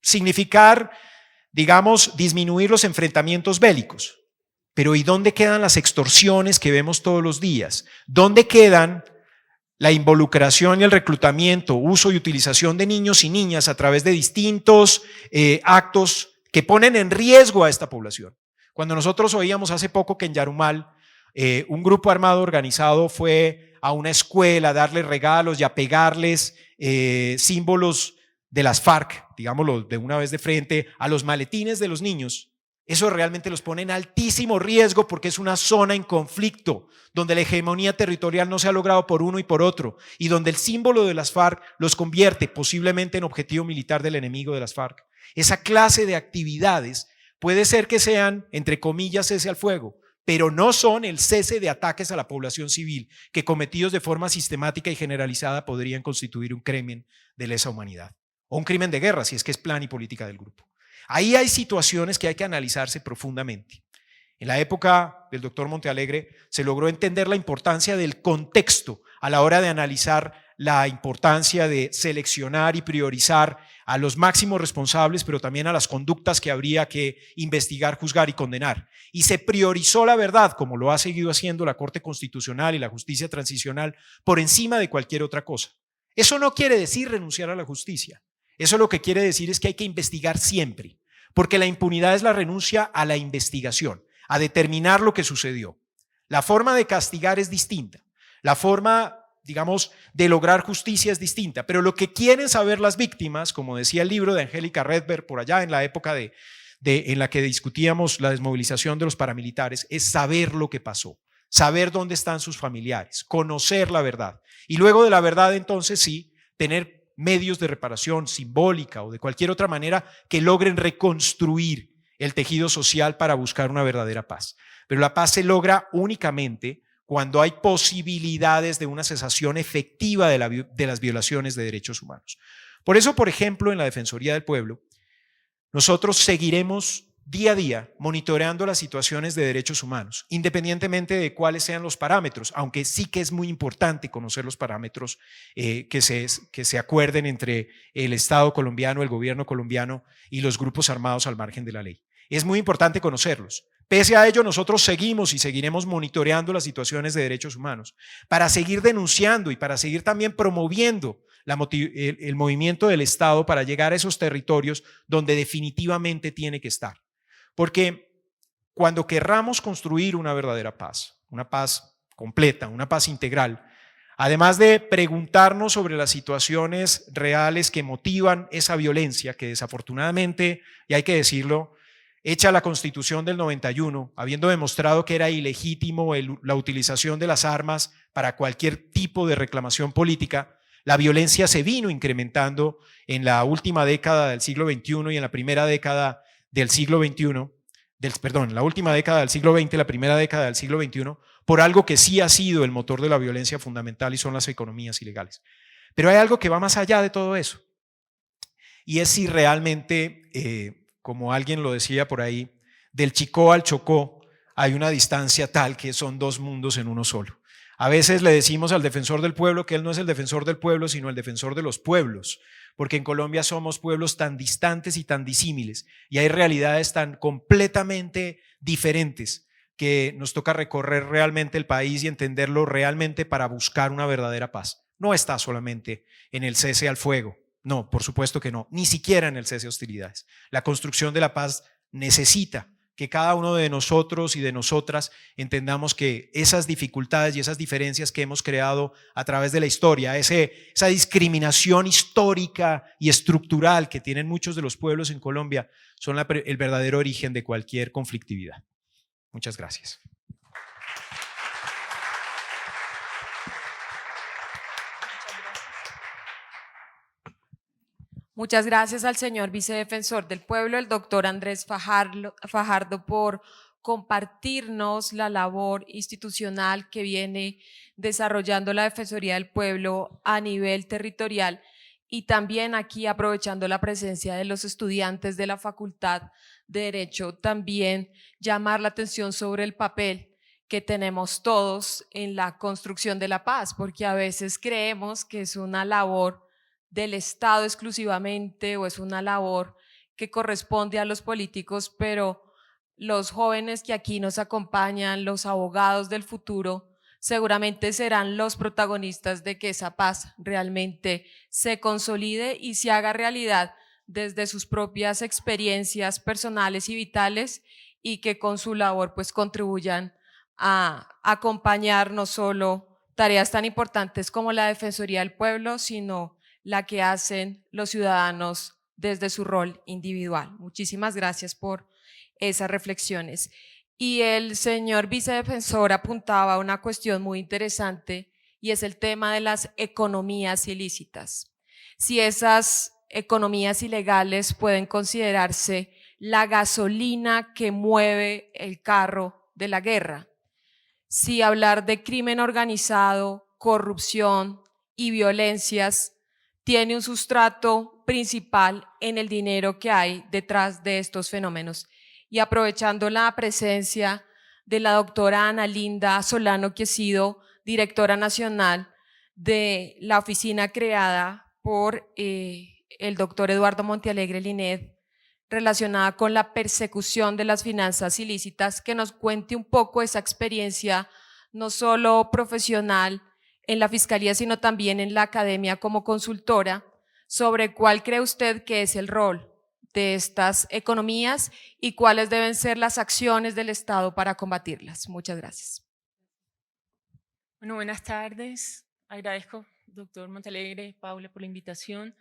significar, digamos, disminuir los enfrentamientos bélicos. Pero ¿y dónde quedan las extorsiones que vemos todos los días? ¿Dónde quedan la involucración y el reclutamiento, uso y utilización de niños y niñas a través de distintos actos que ponen en riesgo a esta población. Cuando nosotros oíamos hace poco que en Yarumal un grupo armado organizado fue a una escuela a darle regalos y a pegarles símbolos de las FARC, digámoslo de una vez de frente, a los maletines de los niños, eso realmente los pone en altísimo riesgo porque es una zona en conflicto, donde la hegemonía territorial no se ha logrado por uno y por otro, y donde el símbolo de las FARC los convierte posiblemente en objetivo militar del enemigo de las FARC. Esa clase de actividades puede ser que sean, entre comillas, cese al fuego, pero no son el cese de ataques a la población civil que cometidos de forma sistemática y generalizada podrían constituir un crimen de lesa humanidad o un crimen de guerra si es que es plan y política del grupo. Ahí hay situaciones que hay que analizarse profundamente. En la época del doctor Montealegre se logró entender la importancia del contexto a la hora de analizar la importancia de seleccionar y priorizar a los máximos responsables, pero también a las conductas que habría que investigar, juzgar y condenar. Y se priorizó la verdad, como lo ha seguido haciendo la Corte Constitucional y la justicia transicional, por encima de cualquier otra cosa. Eso no quiere decir renunciar a la justicia. Eso lo que quiere decir es que hay que investigar siempre, porque la impunidad es la renuncia a la investigación, a determinar lo que sucedió. La forma de castigar es distinta, la forma, digamos, de lograr justicia es distinta, pero lo que quieren saber las víctimas, como decía el libro de Angélica Redberg por allá en la época en la que discutíamos la desmovilización de los paramilitares, es saber lo que pasó, saber dónde están sus familiares, conocer la verdad y luego de la verdad entonces sí, tener medios de reparación simbólica o de cualquier otra manera que logren reconstruir el tejido social para buscar una verdadera paz. Pero la paz se logra únicamente cuando hay posibilidades de una cesación efectiva de las violaciones de derechos humanos. Por eso, por ejemplo, en la Defensoría del Pueblo, nosotros seguiremos día a día monitoreando las situaciones de derechos humanos, independientemente de cuáles sean los parámetros, aunque sí que es muy importante conocer los parámetros que se acuerden entre el Estado colombiano, el gobierno colombiano y los grupos armados al margen de la ley. Es muy importante conocerlos. Pese a ello, nosotros seguimos y seguiremos monitoreando las situaciones de derechos humanos para seguir denunciando y para seguir también promoviendo el movimiento del Estado para llegar a esos territorios donde definitivamente tiene que estar. Porque cuando querramos construir una verdadera paz, una paz completa, una paz integral, además de preguntarnos sobre las situaciones reales que motivan esa violencia que desafortunadamente, y hay que decirlo, hecha la Constitución del 91, habiendo demostrado que era ilegítimo la utilización de las armas para cualquier tipo de reclamación política, la violencia se vino incrementando en la última década del siglo XXI y en la primera década del siglo XXI, la última década del siglo XX, la primera década del siglo XXI, por algo que sí ha sido el motor de la violencia fundamental y son las economías ilegales. Pero hay algo que va más allá de todo eso y es si realmente, como alguien lo decía por ahí, del Chicó al Chocó hay una distancia tal que son dos mundos en uno solo. A veces le decimos al defensor del pueblo que él no es el defensor del pueblo, sino el defensor de los pueblos, porque en Colombia somos pueblos tan distantes y tan disímiles y hay realidades tan completamente diferentes que nos toca recorrer realmente el país y entenderlo realmente para buscar una verdadera paz. No está solamente en el cese al fuego, no, por supuesto que no, ni siquiera en el cese de hostilidades. La construcción de la paz necesita que cada uno de nosotros y de nosotras entendamos que esas dificultades y esas diferencias que hemos creado a través de la historia, esa discriminación histórica y estructural que tienen muchos de los pueblos en Colombia, son el verdadero origen de cualquier conflictividad. Muchas gracias. Muchas gracias al señor vicedefensor del pueblo, el doctor Andrés Fajardo, por compartirnos la labor institucional que viene desarrollando la Defensoría del Pueblo a nivel territorial y también aquí aprovechando la presencia de los estudiantes de la Facultad de Derecho, también llamar la atención sobre el papel que tenemos todos en la construcción de la paz, porque a veces creemos que es una labor del Estado exclusivamente o es una labor que corresponde a los políticos, pero los jóvenes que aquí nos acompañan, los abogados del futuro, seguramente serán los protagonistas de que esa paz realmente se consolide y se haga realidad desde sus propias experiencias personales y vitales, y que con su labor pues contribuyan a acompañar no solo tareas tan importantes como la Defensoría del Pueblo, sino la que hacen los ciudadanos desde su rol individual. Muchísimas gracias por esas reflexiones. Y el señor vicedefensor apuntaba a una cuestión muy interesante, y es el tema de las economías ilícitas. Si esas economías ilegales pueden considerarse la gasolina que mueve el carro de la guerra. Si hablar de crimen organizado, corrupción y violencias tiene un sustrato principal en el dinero que hay detrás de estos fenómenos. Y aprovechando la presencia de la doctora Ana Linda Solano, que ha sido directora nacional de la oficina creada por el doctor Eduardo Montealegre Linet, relacionada con la persecución de las finanzas ilícitas, que nos cuente un poco esa experiencia, no solo profesional en la Fiscalía, sino también en la academia como consultora, sobre cuál cree usted que es el rol de estas economías y cuáles deben ser las acciones del Estado para combatirlas. Muchas gracias. Bueno, buenas tardes. Agradezco, doctor Montealegre, Paula, por la invitación.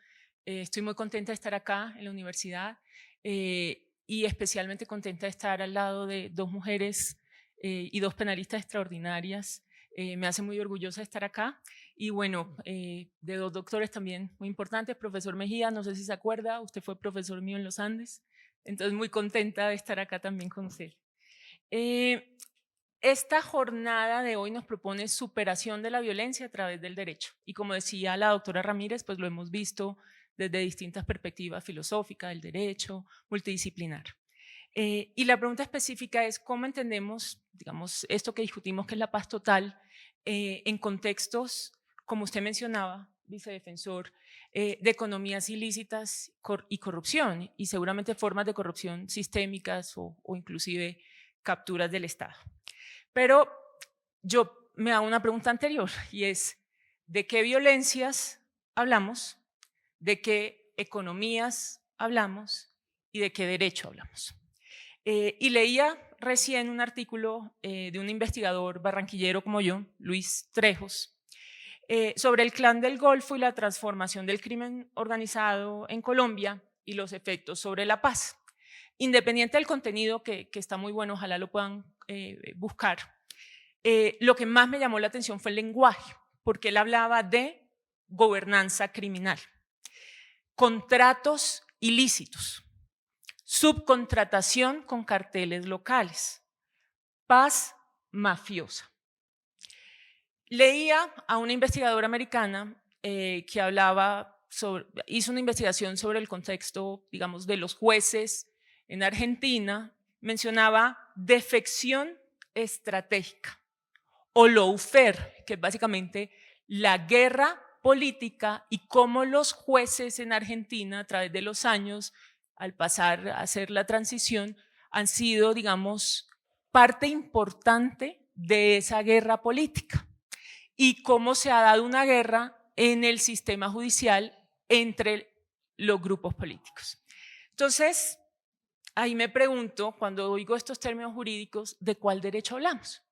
Estoy muy contenta de estar acá en la universidad y especialmente contenta de estar al lado de dos mujeres y dos penalistas extraordinarias. Me hace muy orgullosa de estar acá. Y bueno, de dos doctores también muy importantes, profesor Mejía, no sé si se acuerda, usted fue profesor mío en los Andes, entonces muy contenta de estar acá también con usted. Esta jornada de hoy nos propone superación de la violencia a través del derecho. Y como decía la doctora Ramírez, pues lo hemos visto desde distintas perspectivas filosóficas del derecho, multidisciplinar. Y la pregunta específica es cómo entendemos, digamos, esto que discutimos, que es la paz total, en contextos, como usted mencionaba, vicedefensor, de economías ilícitas y corrupción, y seguramente formas de corrupción sistémicas o inclusive capturas del Estado. Pero yo me hago una pregunta anterior, y es, ¿de qué violencias hablamos? ¿De qué economías hablamos? ¿Y de qué derecho hablamos? Y leía recién un artículo de un investigador barranquillero como yo, Luis Trejos, sobre el Clan del Golfo y la transformación del crimen organizado en Colombia y los efectos sobre la paz. Independiente del contenido, que está muy bueno, ojalá lo puedan buscar, lo que más me llamó la atención fue el lenguaje, porque él hablaba de gobernanza criminal, contratos ilícitos, subcontratación con carteles locales, paz mafiosa. Leía a una investigadora americana que hablaba hizo una investigación sobre el contexto, digamos, de los jueces en Argentina, mencionaba defección estratégica o lawfare, que es básicamente la guerra política y cómo los jueces en Argentina a través de los años, al pasar a hacer la transición, han sido, digamos, parte importante de esa guerra política y cómo se ha dado una guerra en el sistema judicial entre los grupos políticos. Entonces, ahí me pregunto, cuando oigo estos términos jurídicos, ¿de cuál derecho hablamos?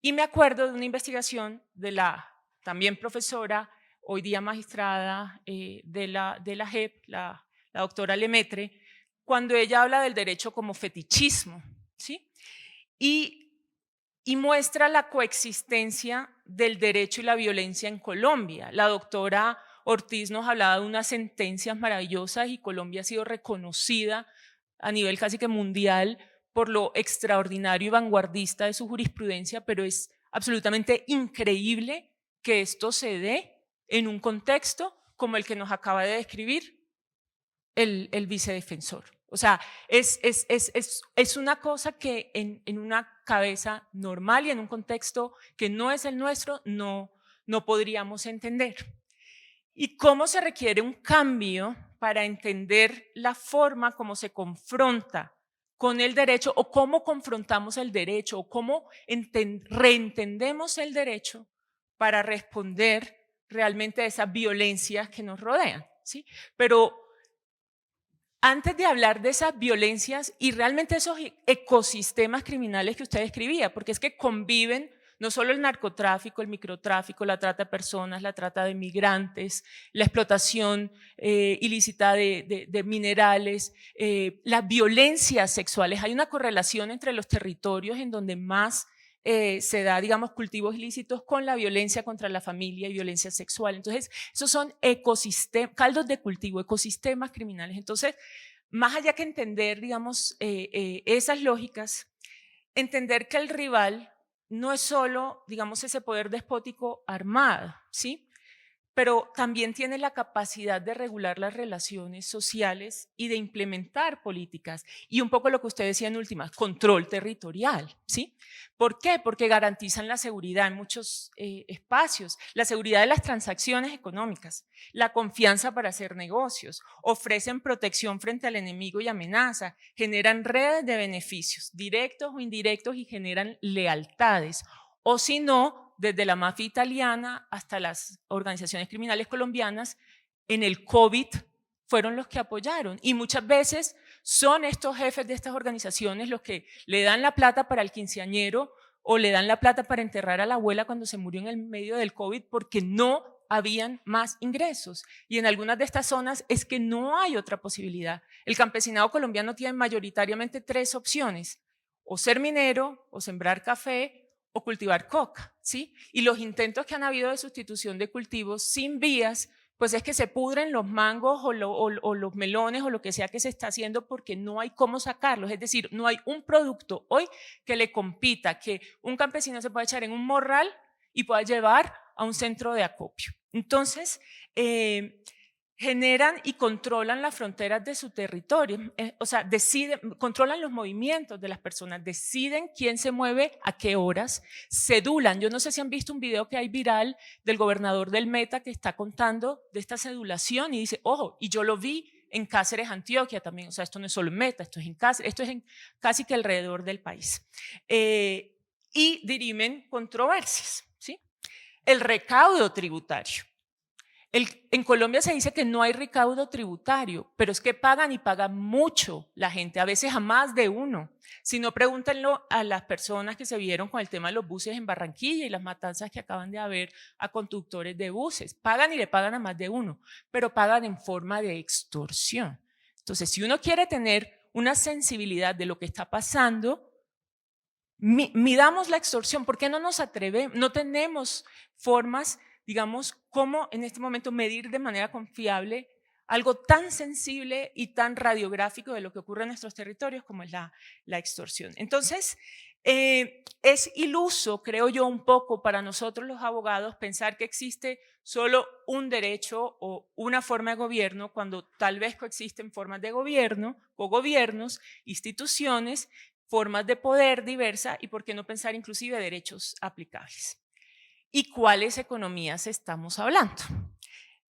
Y me acuerdo de una investigación de la también profesora, hoy día magistrada de la JEP, la doctora Lemaitre, cuando ella habla del derecho como fetichismo, ¿sí? Y muestra la coexistencia del derecho y la violencia en Colombia. La doctora Ortiz nos hablaba de unas sentencias maravillosas y Colombia ha sido reconocida a nivel casi que mundial por lo extraordinario y vanguardista de su jurisprudencia, pero es absolutamente increíble que esto se dé en un contexto como el que nos acaba de describir el vicedefensor. O sea, es una cosa que en una cabeza normal y en un contexto que no es el nuestro no podríamos entender. ¿Y cómo se requiere un cambio para entender la forma como se confronta con el derecho, o cómo confrontamos el derecho, o cómo reentendemos el derecho para responder realmente a esas violencias que nos rodean, ¿sí? Pero antes de hablar de esas violencias y realmente esos ecosistemas criminales que usted describía, porque es que conviven no solo el narcotráfico, el microtráfico, la trata de personas, la trata de migrantes, la explotación ilícita de minerales, las violencias sexuales. Hay una correlación entre los territorios en donde más se da, digamos, cultivos ilícitos con la violencia contra la familia y violencia sexual. Entonces, esos son ecosistemas, caldos de cultivo, ecosistemas criminales. Entonces, más allá que entender, digamos, esas lógicas, entender que el rival no es solo, digamos, ese poder despótico armado, ¿sí? Pero también tiene la capacidad de regular las relaciones sociales y de implementar políticas. Y un poco lo que usted decía en últimas, control territorial, ¿sí? ¿Por qué? Porque garantizan la seguridad en muchos espacios, la seguridad de las transacciones económicas, la confianza para hacer negocios, ofrecen protección frente al enemigo y amenaza, generan redes de beneficios directos o indirectos y generan lealtades. O si no, desde la mafia italiana hasta las organizaciones criminales colombianas, en el COVID fueron los que apoyaron. Y muchas veces son estos jefes de estas organizaciones los que le dan la plata para el quinceañero o le dan la plata para enterrar a la abuela cuando se murió en el medio del COVID porque no habían más ingresos. Y en algunas de estas zonas es que no hay otra posibilidad. El campesinado colombiano tiene mayoritariamente 3 opciones: o ser minero, o sembrar café, o cultivar coca, ¿sí? Y los intentos que han habido de sustitución de cultivos sin vías, pues es que se pudren los mangos o los melones o lo que sea que se está haciendo porque no hay cómo sacarlos. Es decir, no hay un producto hoy que le compita, que un campesino se pueda echar en un morral y pueda llevar a un centro de acopio. Entonces, generan y controlan las fronteras de su territorio, o sea, controlan los movimientos de las personas, deciden quién se mueve a qué horas, cedulan. Yo no sé si han visto un video que hay viral del gobernador del Meta que está contando de esta cedulación y dice, ojo, y yo lo vi en Cáceres, Antioquia también, o sea, esto no es solo en Meta, esto es en Cáceres, esto es en casi que alrededor del país. Y dirimen controversias, ¿sí? El recaudo tributario. En Colombia se dice que no hay recaudo tributario, pero es que pagan y pagan mucho la gente, a veces a más de uno. Si no, pregúntenlo a las personas que se vieron con el tema de los buses en Barranquilla y las matanzas que acaban de haber a conductores de buses. Pagan y le pagan a más de uno, pero pagan en forma de extorsión. Entonces, si uno quiere tener una sensibilidad de lo que está pasando, midamos la extorsión. ¿Por qué no nos atrevemos? No tenemos formas, digamos, cómo en este momento medir de manera confiable algo tan sensible y tan radiográfico de lo que ocurre en nuestros territorios como es la extorsión. Entonces, es iluso, creo yo, un poco para nosotros los abogados pensar que existe solo un derecho o una forma de gobierno cuando tal vez coexisten formas de gobierno, cogobiernos, instituciones, formas de poder diversas y por qué no pensar inclusive derechos aplicables. ¿Y cuáles economías estamos hablando?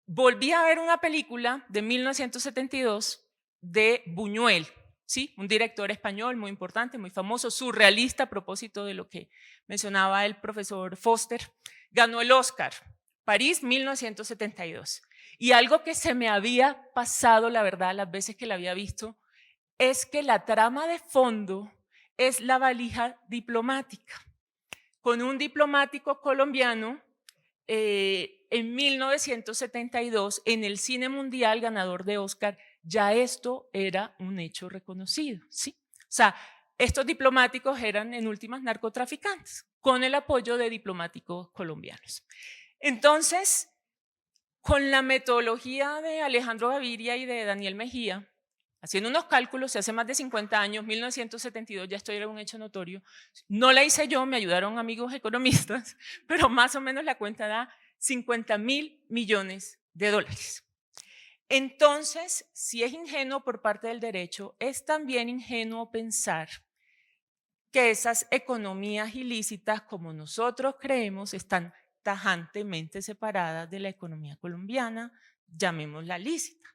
Volví a ver una película de 1972 de Buñuel, ¿sí? Un director español muy importante, muy famoso, surrealista a propósito de lo que mencionaba el profesor Foster. Ganó el Oscar, París 1972. Y algo que se me había pasado, la verdad, las veces que la había visto, es que la trama de fondo es la valija diplomática. Con un diplomático colombiano en 1972 en el cine mundial ganador de Oscar, ya esto era un hecho reconocido, ¿sí? O sea, estos diplomáticos eran en últimas narcotraficantes con el apoyo de diplomáticos colombianos. Entonces, con la metodología de Alejandro Gaviria y de Daniel Mejía, haciendo unos cálculos, hace más de 50 años, 1972, ya esto era un hecho notorio, no la hice yo, me ayudaron amigos economistas, pero más o menos la cuenta da 50.000 millones de dólares. Entonces, si es ingenuo por parte del derecho, es también ingenuo pensar que esas economías ilícitas, como nosotros creemos, están tajantemente separadas de la economía colombiana, llamémosla lícita.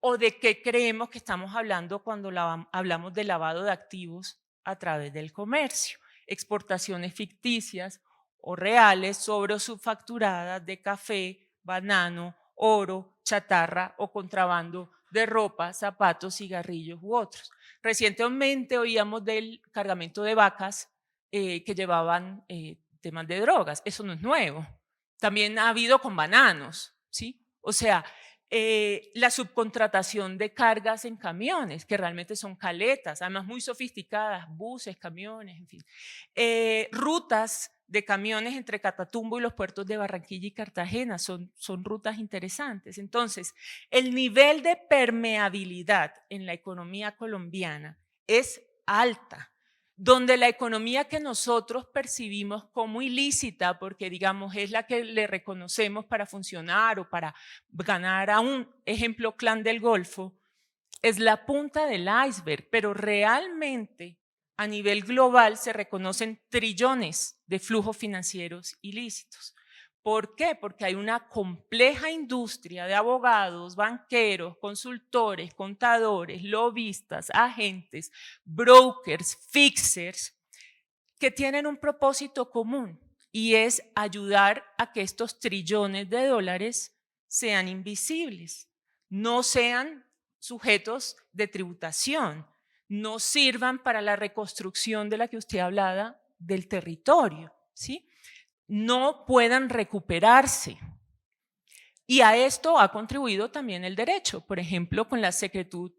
¿O de qué creemos que estamos hablando cuando hablamos de lavado de activos a través del comercio? Exportaciones ficticias o reales sobre o subfacturadas de café, banano, oro, chatarra o contrabando de ropa, zapatos, cigarrillos u otros. Recientemente oíamos del cargamento de vacas que llevaban temas de drogas. Eso no es nuevo. También ha habido con bananos, ¿sí? O sea, la subcontratación de cargas en camiones, que realmente son caletas, además muy sofisticadas, buses, camiones, en fin. Rutas de camiones entre Catatumbo y los puertos de Barranquilla y Cartagena, son rutas interesantes. Entonces, el nivel de permeabilidad en la economía colombiana es alta, donde la economía que nosotros percibimos como ilícita, porque digamos es la que le reconocemos para funcionar o para ganar a un ejemplo Clan del Golfo, es la punta del iceberg, pero realmente a nivel global se reconocen trillones de flujos financieros ilícitos. ¿Por qué? Porque hay una compleja industria de abogados, banqueros, consultores, contadores, lobistas, agentes, brokers, fixers, que tienen un propósito común y es ayudar a que estos trillones de dólares sean invisibles, no sean sujetos de tributación, no sirvan para la reconstrucción de la que usted hablaba del territorio, ¿sí? No puedan recuperarse. Y a esto ha contribuido también el derecho, por ejemplo, con la secretud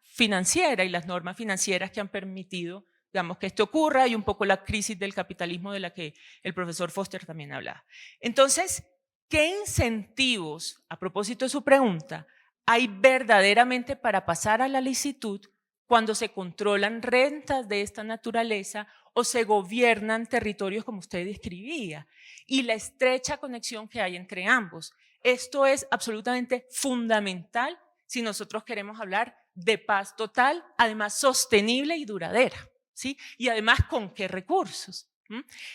financiera y las normas financieras que han permitido, digamos, que esto ocurra y un poco la crisis del capitalismo de la que el profesor Foster también hablaba. Entonces, ¿qué incentivos, a propósito de su pregunta, hay verdaderamente para pasar a la licitud cuando se controlan rentas de esta naturaleza o se gobiernan territorios como usted describía? Y la estrecha conexión que hay entre ambos. Esto es absolutamente fundamental si nosotros queremos hablar de paz total, además sostenible y duradera, ¿sí? Y además, ¿con qué recursos?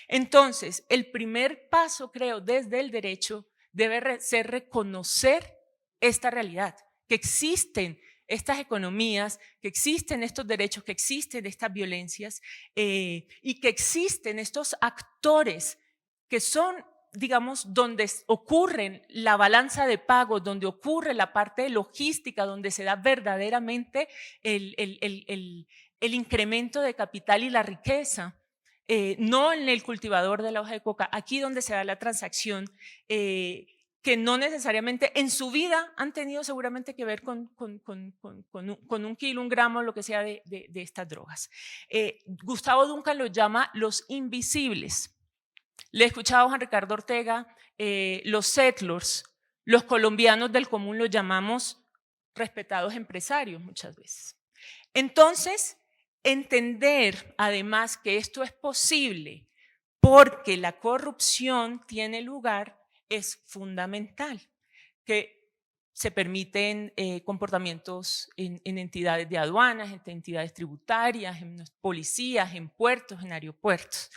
Entonces, el primer paso, creo, desde el derecho debe ser reconocer esta realidad, que existen estas economías, que existen estos derechos, que existen estas violencias y que existen estos actores que son, digamos, donde ocurren la balanza de pagos, donde ocurre la parte logística, donde se da verdaderamente el incremento de capital y la riqueza. No en el cultivador de la hoja de coca, aquí donde se da la transacción, que no necesariamente en su vida han tenido seguramente que ver con un kilo, un gramo, lo que sea de estas drogas. Gustavo Duncan lo llama los invisibles. Le he escuchado a Juan Ricardo Ortega, los settlers, los colombianos del común los llamamos respetados empresarios muchas veces. Entonces, entender además que esto es posible porque la corrupción tiene lugar es fundamental, que se permiten comportamientos en entidades de aduanas, en entidades tributarias, en policías, en puertos, en aeropuertos.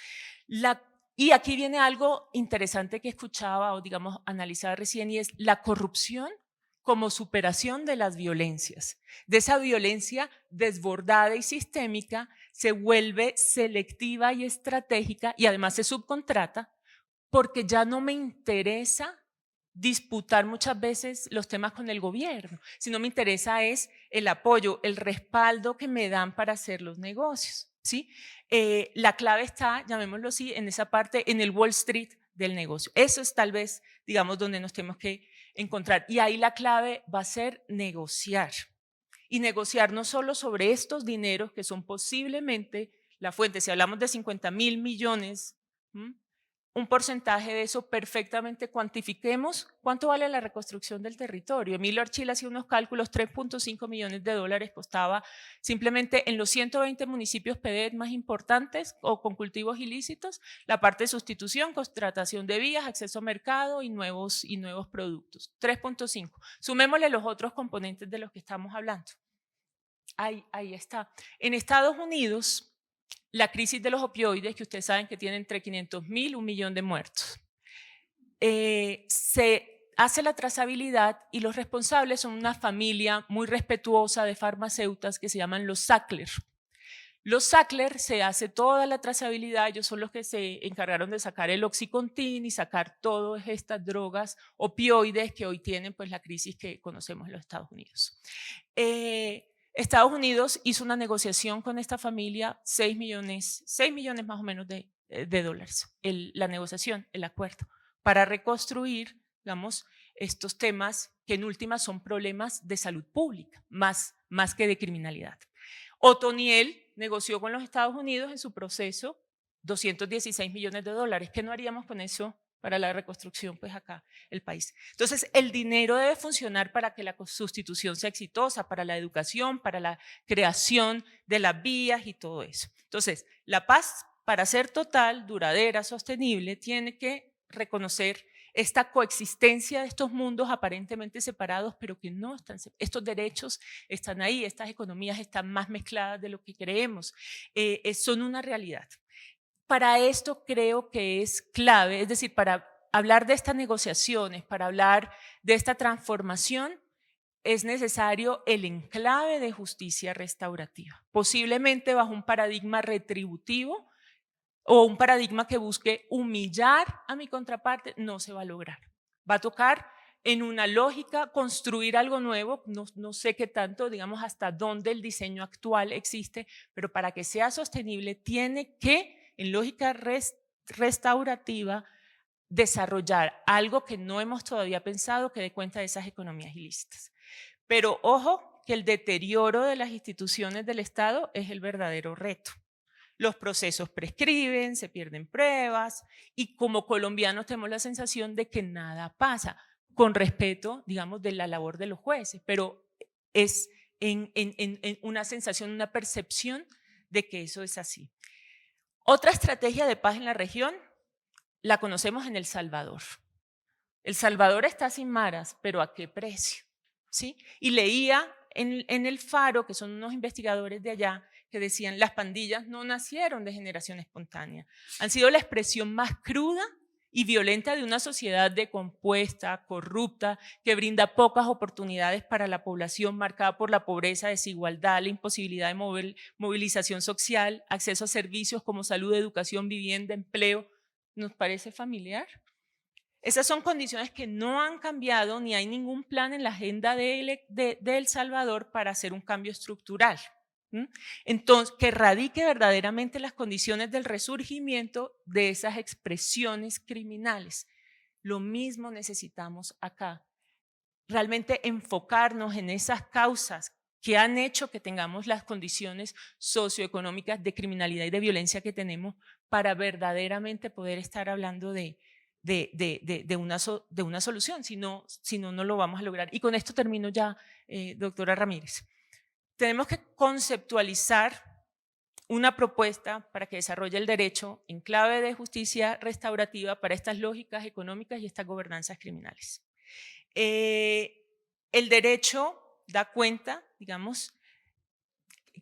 Y aquí viene algo interesante que escuchaba o digamos analizaba recién y es la corrupción como superación de las violencias. De esa violencia desbordada y sistémica se vuelve selectiva y estratégica y además se subcontrata porque ya no me interesa disputar muchas veces los temas con el gobierno, sino me interesa es el apoyo, el respaldo que me dan para hacer los negocios, ¿sí? La clave está, llamémoslo así, en esa parte, en el Wall Street del negocio. Eso es tal vez, digamos, donde nos tenemos que encontrar. Y ahí la clave va a ser negociar. Y negociar no solo sobre estos dineros que son posiblemente la fuente. Si hablamos de 50.000 millones, un porcentaje de eso perfectamente cuantifiquemos cuánto vale la reconstrucción del territorio. Emilio Archila hacía unos cálculos, 3.5 millones de dólares costaba simplemente en los 120 municipios PEDET más importantes o con cultivos ilícitos, la parte de sustitución, contratación de vías, acceso a mercado y nuevos productos. 3.5. Sumémosle los otros componentes de los que estamos hablando. Ahí está. En Estados Unidos, la crisis de los opioides, que ustedes saben que tiene entre 500.000 y 1 millón de muertos. Se hace la trazabilidad y los responsables son una familia muy respetuosa de farmacéuticas que se llaman los Sackler. Los Sackler se hace toda la trazabilidad, ellos son los que se encargaron de sacar el Oxycontin y sacar todas estas drogas opioides que hoy tienen pues, la crisis que conocemos en los Estados Unidos. Estados Unidos hizo una negociación con esta familia, 6 millones más o menos de dólares, la negociación, el acuerdo, para reconstruir, digamos, estos temas que en última son problemas de salud pública, más que de criminalidad. Otoniel negoció con los Estados Unidos en su proceso 216 millones de dólares. ¿Qué no haríamos con eso para la reconstrucción, pues acá, el país? Entonces, el dinero debe funcionar para que la sustitución sea exitosa, para la educación, para la creación de las vías y todo eso. Entonces, la paz, para ser total, duradera, sostenible, tiene que reconocer esta coexistencia de estos mundos aparentemente separados, pero que no están separados. Estos derechos están ahí, estas economías están más mezcladas de lo que creemos, son una realidad. Para esto creo que es clave, es decir, para hablar de estas negociaciones, para hablar de esta transformación, es necesario el enclave de justicia restaurativa, posiblemente bajo un paradigma retributivo, o un paradigma que busque humillar a mi contraparte, no se va a lograr. Va a tocar en una lógica construir algo nuevo, no sé qué tanto, digamos, hasta dónde el diseño actual existe, pero para que sea sostenible tiene que, en lógica restaurativa, desarrollar algo que no hemos todavía pensado que dé cuenta de esas economías ilícitas. Pero ojo, que el deterioro de las instituciones del Estado es el verdadero reto. Los procesos prescriben, se pierden pruebas y como colombianos tenemos la sensación de que nada pasa, con respeto, digamos, de la labor de los jueces, pero es en una sensación, una percepción de que eso es así. Otra estrategia de paz en la región la conocemos en El Salvador. El Salvador está sin maras, pero ¿a qué precio? ¿Sí? Y leía en El Faro, que son unos investigadores de allá, que decían las pandillas no nacieron de generación espontánea, han sido la expresión más cruda y violenta de una sociedad decompuesta, corrupta, que brinda pocas oportunidades para la población, marcada por la pobreza, desigualdad, la imposibilidad de movilización social, acceso a servicios como salud, educación, vivienda, empleo. ¿Nos parece familiar? Esas son condiciones que no han cambiado ni hay ningún plan en la agenda de El Salvador para hacer un cambio estructural. Entonces, que radique verdaderamente las condiciones del resurgimiento de esas expresiones criminales. Lo mismo necesitamos acá. Realmente enfocarnos en esas causas que han hecho que tengamos las condiciones socioeconómicas de criminalidad y de violencia que tenemos para verdaderamente poder estar hablando de una solución, si no, no lo vamos a lograr. Y con esto termino ya, doctora Ramírez. Tenemos que conceptualizar una propuesta para que desarrolle el derecho en clave de justicia restaurativa para estas lógicas económicas y estas gobernanzas criminales. El derecho da cuenta, digamos,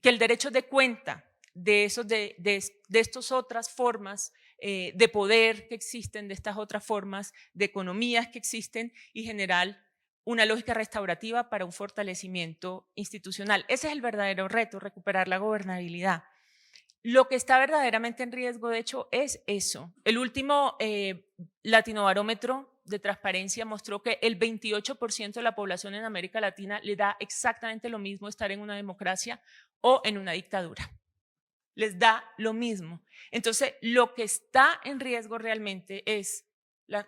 que el derecho dé cuenta de estas otras formas de poder que existen, de estas otras formas de economías que existen y generar una lógica restaurativa para un fortalecimiento institucional. Ese es el verdadero reto, recuperar la gobernabilidad. Lo que está verdaderamente en riesgo, de hecho, es eso. El último Latinobarómetro de transparencia mostró que el 28% de la población en América Latina le da exactamente lo mismo estar en una democracia o en una dictadura. Les da lo mismo. Entonces, lo que está en riesgo realmente es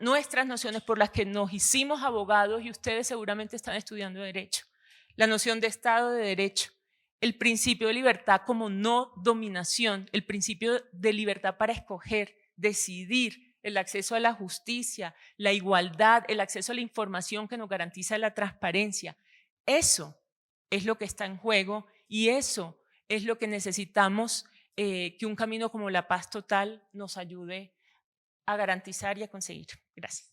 nuestras nociones por las que nos hicimos abogados y ustedes seguramente están estudiando derecho. La noción de Estado de Derecho, el principio de libertad como no dominación, el principio de libertad para escoger, decidir, el acceso a la justicia, la igualdad, el acceso a la información que nos garantiza la transparencia. Eso es lo que está en juego y eso es lo que necesitamos que un camino como la paz total nos ayude a garantizar y a conseguir. Gracias.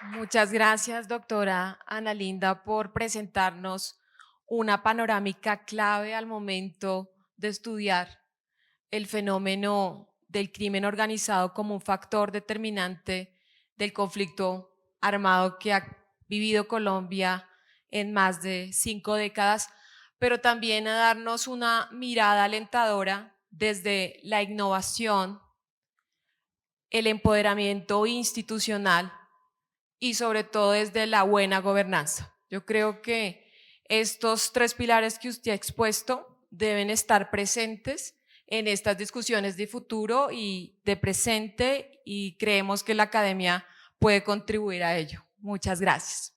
Muchas gracias, doctora Ana Linda, por presentarnos una panorámica clave al momento de estudiar el fenómeno del crimen organizado como un factor determinante del conflicto armado que ha vivido Colombia en más de 5 décadas, pero también a darnos una mirada alentadora desde la innovación, el empoderamiento institucional y sobre todo desde la buena gobernanza. Yo creo que estos 3 pilares que usted ha expuesto deben estar presentes en estas discusiones de futuro y de presente, y creemos que la academia puede contribuir a ello. Muchas gracias.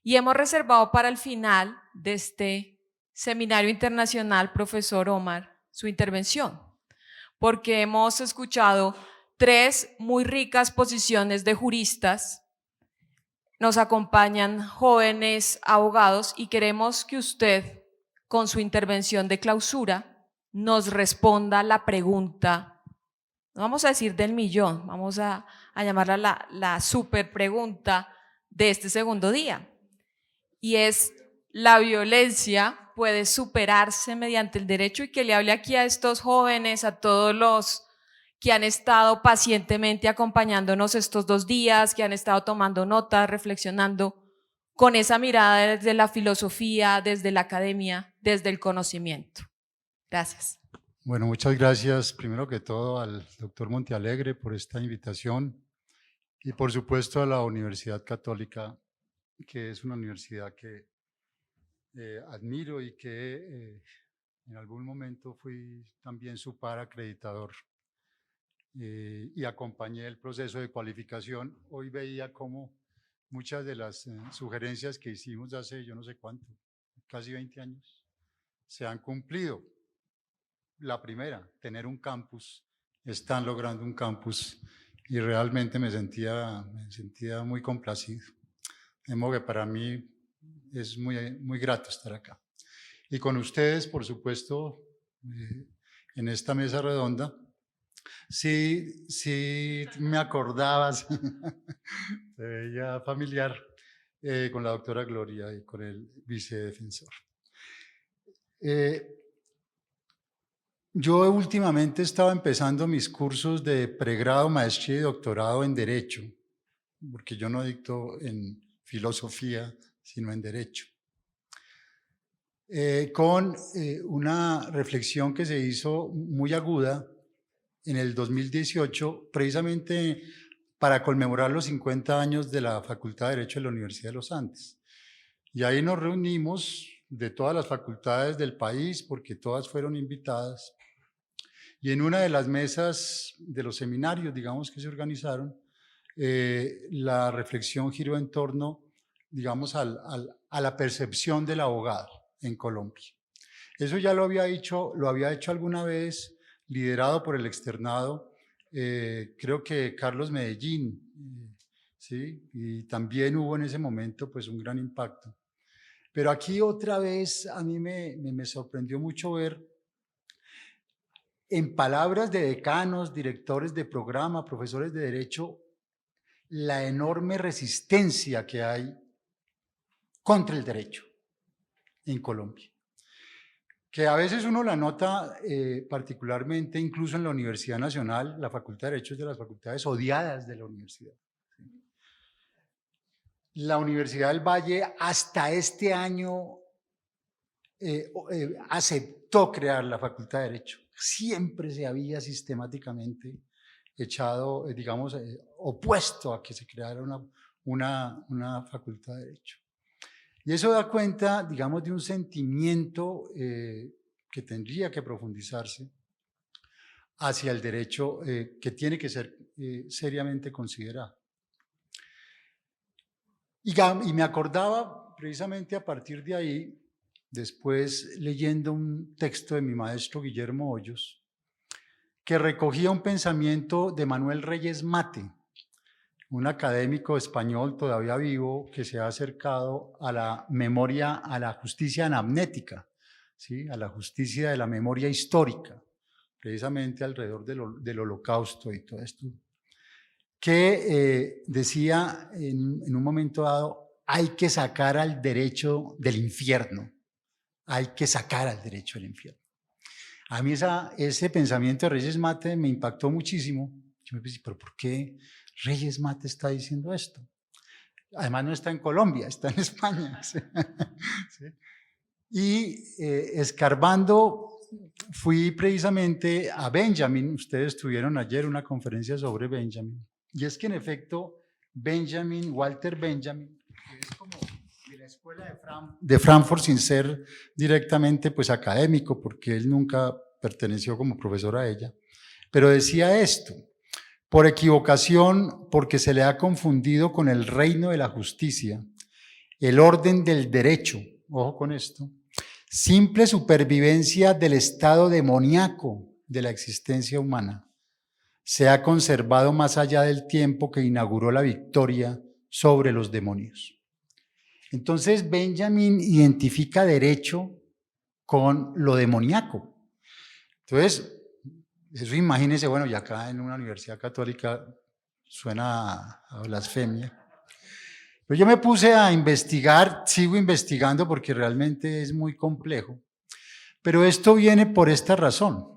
Y hemos reservado para el final de este seminario internacional, profesor Omar, su intervención, porque hemos escuchado 3 muy ricas posiciones de juristas. Nos acompañan jóvenes abogados y queremos que usted, con su intervención de clausura, nos responda la pregunta, no vamos a decir del millón, vamos a llamarla la super pregunta de este segundo día. Y es: ¿la violencia puede superarse mediante el derecho? Y que le hable aquí a estos jóvenes, a todos los que han estado pacientemente acompañándonos estos 2 días, que han estado tomando notas, reflexionando con esa mirada desde la filosofía, desde la academia, desde el conocimiento. Gracias. Bueno, muchas gracias primero que todo al doctor Montealegre por esta invitación y por supuesto a la Universidad Católica, que es una universidad que admiro y que en algún momento fui también su par acreditador y acompañé el proceso de cualificación. Hoy veía cómo muchas de las sugerencias que hicimos hace yo no sé cuánto, casi 20 años, se han cumplido. La primera, tener un campus, están logrando un campus y realmente me sentía muy complacido. De modo que para mí es muy grato estar acá. Y con ustedes, por supuesto, en esta mesa redonda, sí me acordaba, se veía familiar, con la doctora Gloria y con el vicedefensor. Yo últimamente estaba empezando mis cursos de pregrado, maestría y doctorado en Derecho, porque yo no dicto en filosofía, sino en Derecho. Con una reflexión que se hizo muy aguda en el 2018, precisamente para conmemorar los 50 años de la Facultad de Derecho de la Universidad de los Andes. Y ahí nos reunimos de todas las facultades del país, porque todas fueron invitadas. Y en una de las mesas de los seminarios, digamos, que se organizaron, la reflexión giró en torno, digamos, a la percepción del abogado en Colombia. Eso ya lo había hecho alguna vez, liderado por el externado, creo que Carlos Medellín, ¿sí? Y también hubo en ese momento pues un gran impacto. Pero aquí otra vez a mí me sorprendió mucho ver, en palabras de decanos, directores de programa, profesores de derecho, la enorme resistencia que hay contra el derecho en Colombia, que a veces uno la nota particularmente incluso en la Universidad Nacional. La Facultad de Derecho es de las facultades odiadas de la universidad. La Universidad del Valle hasta este año aceptó crear la Facultad de Derecho. Siempre se había sistemáticamente echado, digamos, opuesto a que se creara una Facultad de Derecho. Y eso da cuenta, digamos, de un sentimiento que tendría que profundizarse hacia el derecho, que tiene que ser seriamente considerado. Y me acordaba precisamente a partir de ahí, después leyendo un texto de mi maestro Guillermo Hoyos, que recogía un pensamiento de Manuel Reyes Mate, un académico español todavía vivo que se ha acercado a la memoria, a la justicia anamnética, ¿sí? A la justicia de la memoria histórica, precisamente alrededor del Holocausto y todo esto, que decía en un momento dado: hay que sacar al derecho del infierno, hay que sacar al derecho del infierno. A mí ese pensamiento de Reyes Mate me impactó muchísimo. Yo me pensé, pero ¿por qué Reyes Mate está diciendo esto? Además no está en Colombia, está en España. ¿Sí? ¿Sí? Y escarbando, fui precisamente a Benjamin. Ustedes tuvieron ayer una conferencia sobre Benjamin. Y es que en efecto, Walter Benjamin, que es como de la escuela de Frankfurt sin ser directamente pues académico, porque él nunca perteneció como profesor a ella, pero decía esto: por equivocación, porque se le ha confundido con el reino de la justicia, el orden del derecho, ojo con esto, simple supervivencia del estado demoníaco de la existencia humana, se ha conservado más allá del tiempo que inauguró la victoria sobre los demonios. Entonces Benjamin identifica derecho con lo demoníaco. Entonces, eso imagínense, bueno, y acá en una universidad católica suena a blasfemia. Pero yo me puse a investigar, sigo investigando porque realmente es muy complejo, pero esto viene por esta razón.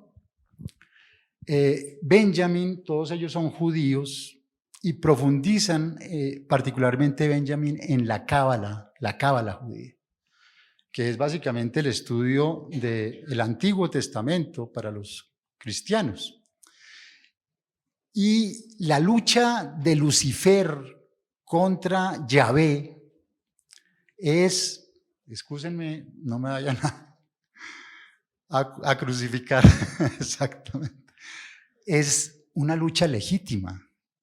Benjamin, todos ellos son judíos y profundizan particularmente Benjamin en la cábala judía, que es básicamente el estudio del Antiguo Testamento para los cristianos. Y la lucha de Lucifer contra Yahvé es, excúsenme, no me vayan a crucificar, exactamente, es una lucha legítima.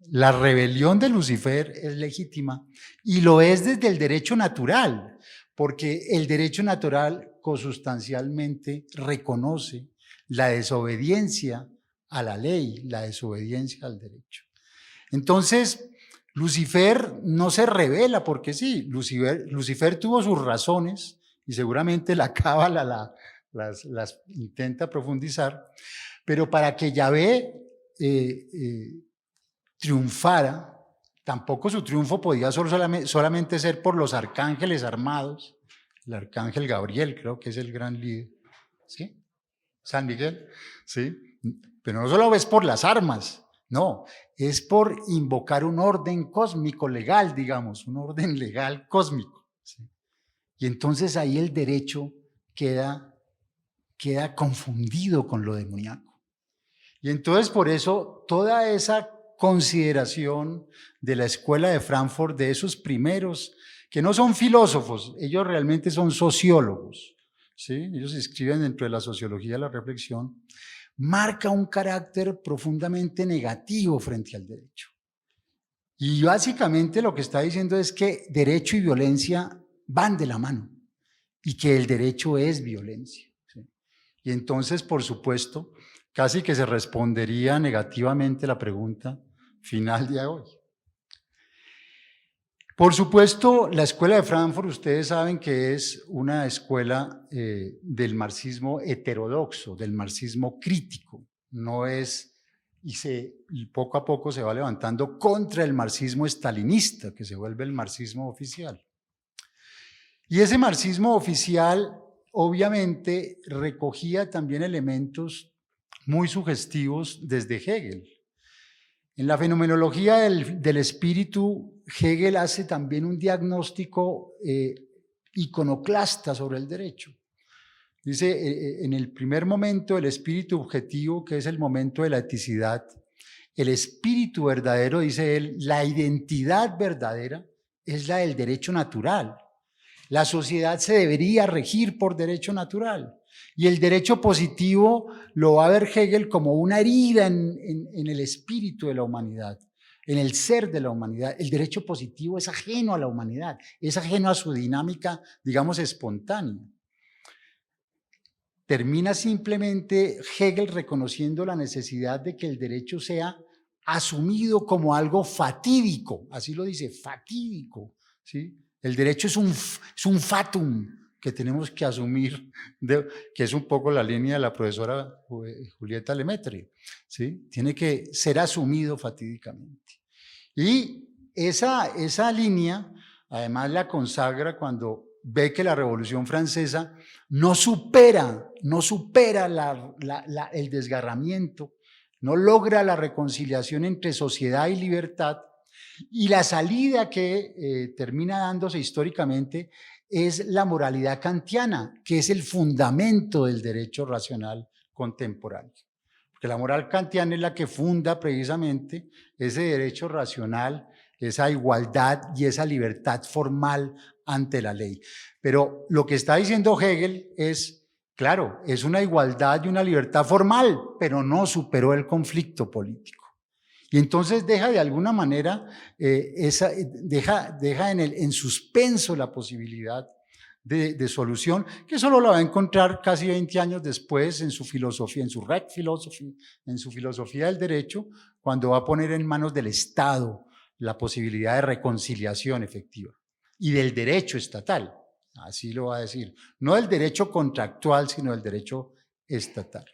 La rebelión de Lucifer es legítima y lo es desde el derecho natural, porque el derecho natural consustancialmente reconoce la desobediencia a la ley, la desobediencia al derecho. Entonces, Lucifer no se rebela porque sí, Lucifer tuvo sus razones y seguramente la cábala las intenta profundizar, pero para que Yahvé triunfara, tampoco su triunfo podía solamente ser por los arcángeles armados, el arcángel Gabriel creo que es el gran líder, ¿sí? San Miguel, ¿sí? Pero no solo es por las armas, no, es por invocar un orden cósmico legal, digamos, un orden legal cósmico, ¿sí? Y entonces ahí el derecho queda confundido con lo demoníaco. Y entonces por eso toda esa consideración de la escuela de Frankfurt, de esos primeros, que no son filósofos, ellos realmente son sociólogos, ¿sí? Ellos escriben dentro de la sociología de la reflexión, marca un carácter profundamente negativo frente al derecho. Y básicamente lo que está diciendo es que derecho y violencia van de la mano y que el derecho es violencia, ¿sí? Y entonces, por supuesto, casi que se respondería negativamente la pregunta final de hoy. Por supuesto, la escuela de Frankfurt, ustedes saben que es una escuela del marxismo heterodoxo, del marxismo crítico, no es, y poco a poco se va levantando contra el marxismo estalinista, que se vuelve el marxismo oficial. Y ese marxismo oficial, obviamente, recogía también elementos muy sugestivos desde Hegel. En la fenomenología del espíritu, Hegel hace también un diagnóstico iconoclasta sobre el derecho. Dice, en el primer momento, el espíritu objetivo, que es el momento de la eticidad, el espíritu verdadero, dice él, la identidad verdadera es la del derecho natural. La sociedad se debería regir por derecho natural. Y el derecho positivo lo va a ver Hegel como una herida en el espíritu de la humanidad, en el ser de la humanidad. El derecho positivo es ajeno a la humanidad, es ajeno a su dinámica, digamos, espontánea. Termina simplemente Hegel reconociendo la necesidad de que el derecho sea asumido como algo fatídico, así lo dice, fatídico, ¿sí? El derecho es un fatum que tenemos que asumir, que es un poco la línea de la profesora Julieta Lemaitre, ¿sí? Tiene que ser asumido fatídicamente. Y esa línea, además la consagra cuando ve que la Revolución Francesa no supera el desgarramiento, no logra la reconciliación entre sociedad y libertad, y la salida que termina dándose históricamente es la moralidad kantiana, que es el fundamento del derecho racional contemporáneo. Porque la moral kantiana es la que funda precisamente ese derecho racional, esa igualdad y esa libertad formal ante la ley. Pero lo que está diciendo Hegel es, claro, es una igualdad y una libertad formal, pero no superó el conflicto político. Y entonces deja de alguna manera, deja en suspenso la posibilidad de solución, que solo la va a encontrar casi 20 años después en su filosofía, en su Rechtsphilosophy, en su filosofía del derecho, cuando va a poner en manos del Estado la posibilidad de reconciliación efectiva y del derecho estatal, así lo va a decir, no del derecho contractual, sino del derecho estatal.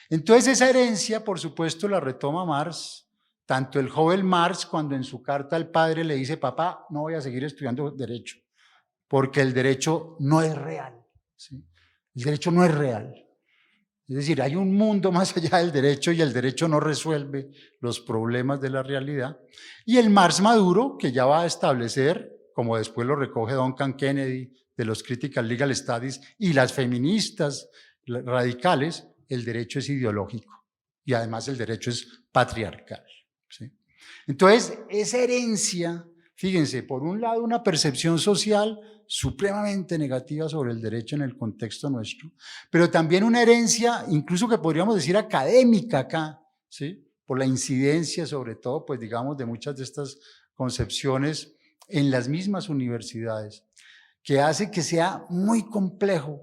Entonces esa herencia, por supuesto, la retoma Marx, tanto el joven Marx, cuando en su carta al padre le dice: papá, no voy a seguir estudiando derecho, porque el derecho no es real, ¿sí? El derecho no es real. Es decir, hay un mundo más allá del derecho y el derecho no resuelve los problemas de la realidad. Y el Marx maduro, que ya va a establecer, como después lo recoge Duncan Kennedy, de los Critical Legal Studies, y las feministas radicales, el derecho es ideológico y además el derecho es patriarcal, ¿sí? Entonces, esa herencia, fíjense, por un lado una percepción social supremamente negativa sobre el derecho en el contexto nuestro, pero también una herencia, incluso que podríamos decir académica acá, ¿sí? Por la incidencia sobre todo, pues digamos, de muchas de estas concepciones en las mismas universidades, que hace que sea muy complejo